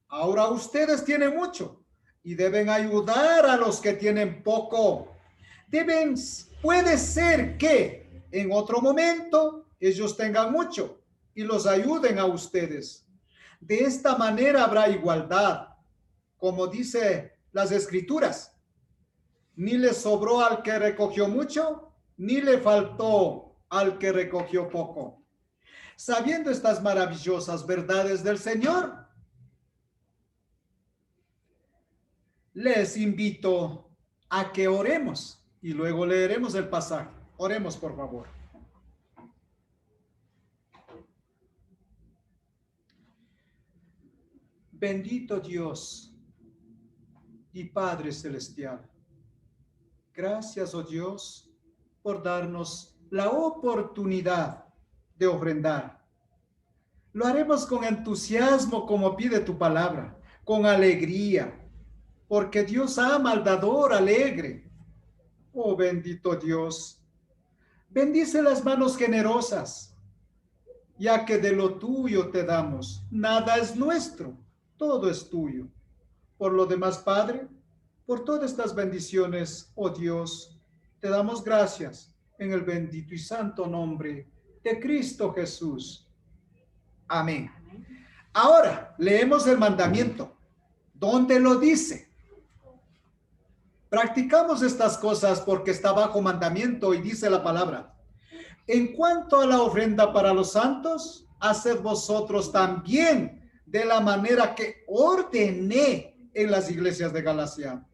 Ahora ustedes tienen mucho y deben ayudar a los que tienen poco. Puede ser que en otro momento ellos tengan mucho y los ayuden a ustedes. De esta manera habrá igualdad, como dice las Escrituras. Ni le sobró al que recogió mucho, ni le faltó al que recogió poco. Sabiendo estas maravillosas verdades del Señor, les invito a que oremos y luego leeremos el pasaje. Oremos, por favor. Bendito Dios y Padre Celestial. Gracias, oh Dios, por darnos la oportunidad de ofrendar. Lo haremos con entusiasmo como pide tu palabra, con alegría, porque Dios ama al dador alegre. Oh bendito Dios, bendice las manos generosas, ya que de lo tuyo te damos. Nada es nuestro, todo es tuyo. Por lo demás, Padre, por todas estas bendiciones, oh Dios, te damos gracias en el bendito y santo nombre de Cristo Jesús. Amén. Ahora leemos el mandamiento. ¿Dónde lo dice? Practicamos estas cosas porque está bajo mandamiento y dice la palabra. En cuanto a la ofrenda para los santos, haced vosotros también de la manera que ordené en las iglesias de Galacia.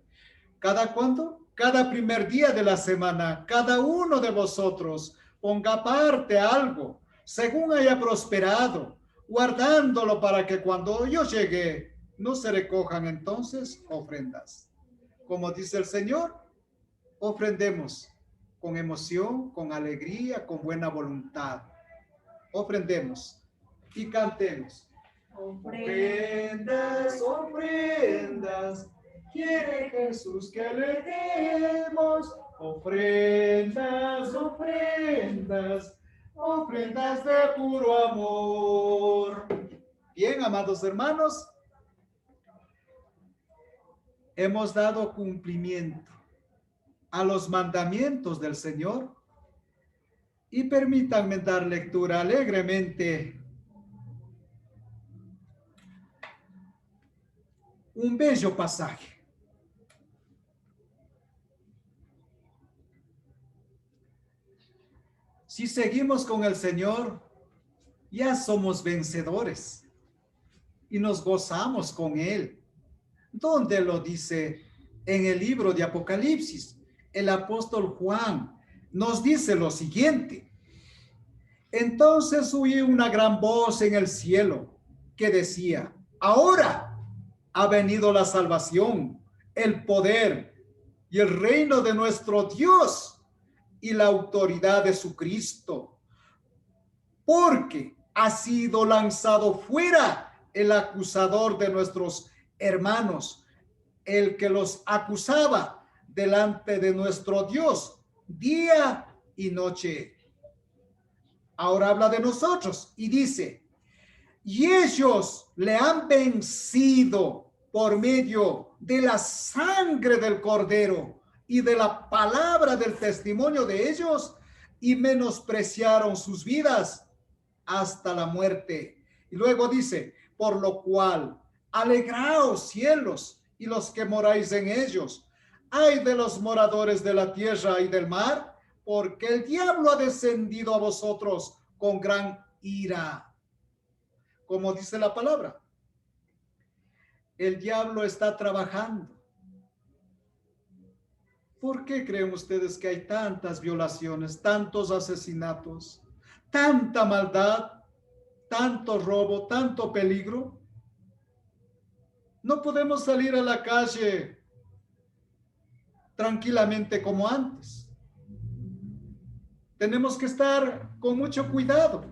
¿Cada cuándo? Cada primer día de la semana, cada uno de vosotros ponga aparte algo, según haya prosperado, guardándolo para que cuando yo llegue, no se recojan entonces ofrendas. Como dice el Señor, ofrendemos con emoción, con alegría, con buena voluntad. Ofrendemos y cantemos. Ofrendas, ofrendas, quiere Jesús que le demos. Ofrendas, ofrendas, ofrendas de puro amor. Bien, amados hermanos, hemos dado cumplimiento a los mandamientos del Señor y permítanme dar lectura alegremente un bello pasaje. Si seguimos con el Señor, ya somos vencedores y nos gozamos con Él. ¿Dónde lo dice? En el libro de Apocalipsis, el apóstol Juan nos dice lo siguiente. Entonces oí una gran voz en el cielo que decía, ahora ha venido la salvación, el poder y el reino de nuestro Dios y la autoridad de su Cristo, porque ha sido lanzado fuera el acusador de nuestros hermanos, el que los acusaba delante de nuestro Dios día y noche. Ahora habla de nosotros y dice, y ellos le han vencido por medio de la sangre del Cordero y de la palabra del testimonio de ellos, y menospreciaron sus vidas hasta la muerte. Y luego dice, por lo cual, alegraos cielos y los que moráis en ellos. Ay de los moradores de la tierra y del mar, porque el diablo ha descendido a vosotros con gran ira. Como dice la palabra, el diablo está trabajando. ¿Por qué creen ustedes que hay tantas violaciones, tantos asesinatos, tanta maldad, tanto robo, tanto peligro? No podemos salir a la calle tranquilamente como antes. Tenemos que estar con mucho cuidado.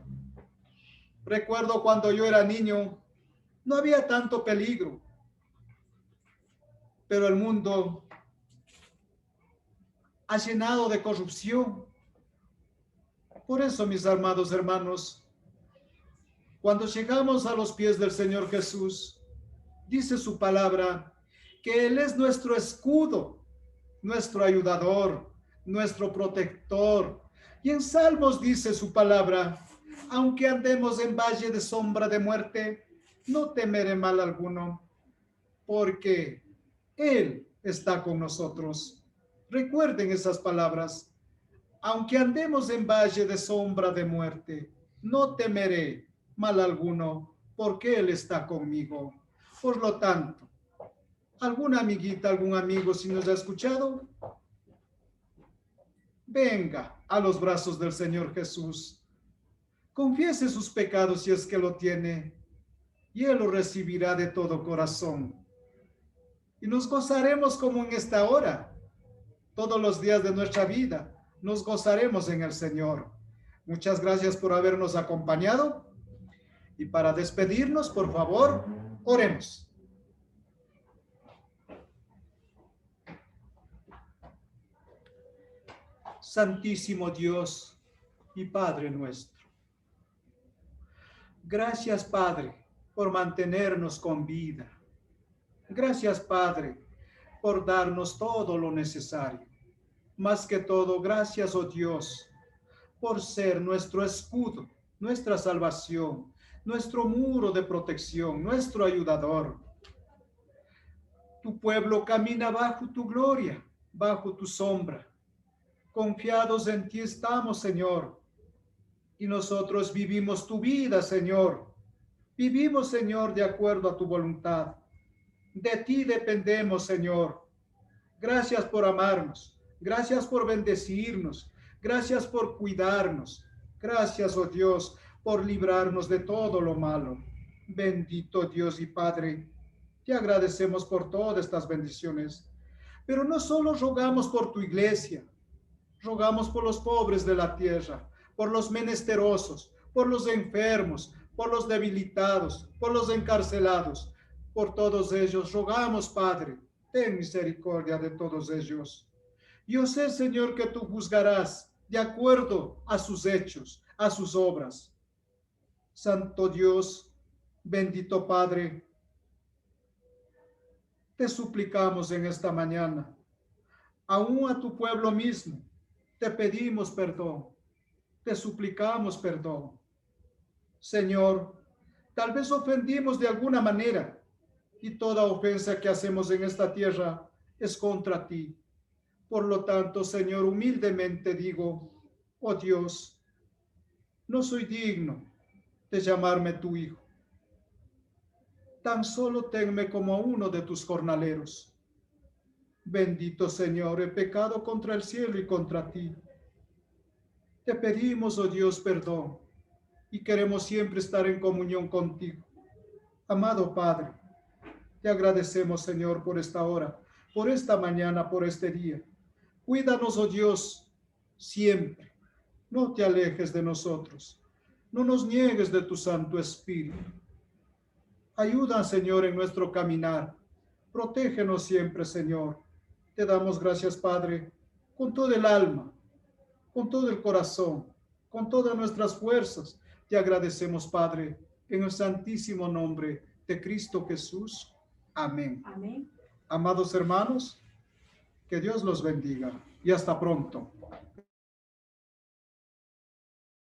Recuerdo cuando yo era niño, no había tanto peligro, pero el mundo ha llenado de corrupción. Por eso, mis amados hermanos, cuando llegamos a los pies del Señor Jesús, dice su palabra que Él es nuestro escudo, nuestro ayudador, nuestro protector. Y en Salmos dice su palabra, aunque andemos en valle de sombra de muerte, no temeré mal alguno, porque Él está con nosotros. Recuerden esas palabras. Aunque andemos en valle de sombra de muerte, no temeré mal alguno, porque Él está conmigo. Por lo tanto, alguna amiguita, algún amigo, si nos ha escuchado, venga a los brazos del Señor Jesús. Confiese sus pecados si es que lo tiene, y Él lo recibirá de todo corazón. Y nos gozaremos como en esta hora, todos los días de nuestra vida. Nos gozaremos en el Señor. Muchas gracias por habernos acompañado. Y para despedirnos, por favor, oremos. Santísimo Dios y Padre nuestro, gracias, Padre, por mantenernos con vida. Gracias, Padre, por darnos todo lo necesario. Más que todo, gracias, oh Dios, por ser nuestro escudo, nuestra salvación, nuestro muro de protección, nuestro ayudador. Tu pueblo camina bajo tu gloria, bajo tu sombra. Confiados en ti estamos, Señor, y nosotros vivimos tu vida, Señor. Vivimos, Señor, de acuerdo a tu voluntad. De ti dependemos, Señor. Gracias por amarnos. Gracias por bendecirnos. Gracias por cuidarnos. Gracias, oh Dios, por librarnos de todo lo malo. Bendito Dios y Padre, te agradecemos por todas estas bendiciones. Pero no solo rogamos por tu iglesia, rogamos por los pobres de la tierra, por los menesterosos, por los enfermos, por los debilitados, por los encarcelados. Por todos ellos rogamos, Padre, ten misericordia de todos ellos. Yo sé, Señor, que tú juzgarás de acuerdo a sus hechos, a sus obras. Santo Dios, bendito Padre, te suplicamos en esta mañana, aún a tu pueblo mismo, te pedimos perdón, te suplicamos perdón. Señor, tal vez ofendimos de alguna manera, y toda ofensa que hacemos en esta tierra es contra ti. Por lo tanto, Señor, humildemente digo, oh Dios, no soy digno de llamarme tu hijo. Tan solo tenme como a uno de tus jornaleros. Bendito Señor, he pecado contra el cielo y contra ti. Te pedimos, oh Dios, perdón, y queremos siempre estar en comunión contigo. Amado Padre, te agradecemos, Señor, por esta hora, por esta mañana, por este día. Cuídanos, oh Dios, siempre. No te alejes de nosotros. No nos niegues de tu Santo Espíritu. Ayuda, Señor, en nuestro caminar. Protégenos siempre, Señor. Te damos gracias, Padre, con todo el alma, con todo el corazón, con todas nuestras fuerzas. Te agradecemos, Padre, en el santísimo nombre de Cristo Jesús. Amén. Amén. Amados hermanos, que Dios los bendiga y hasta pronto.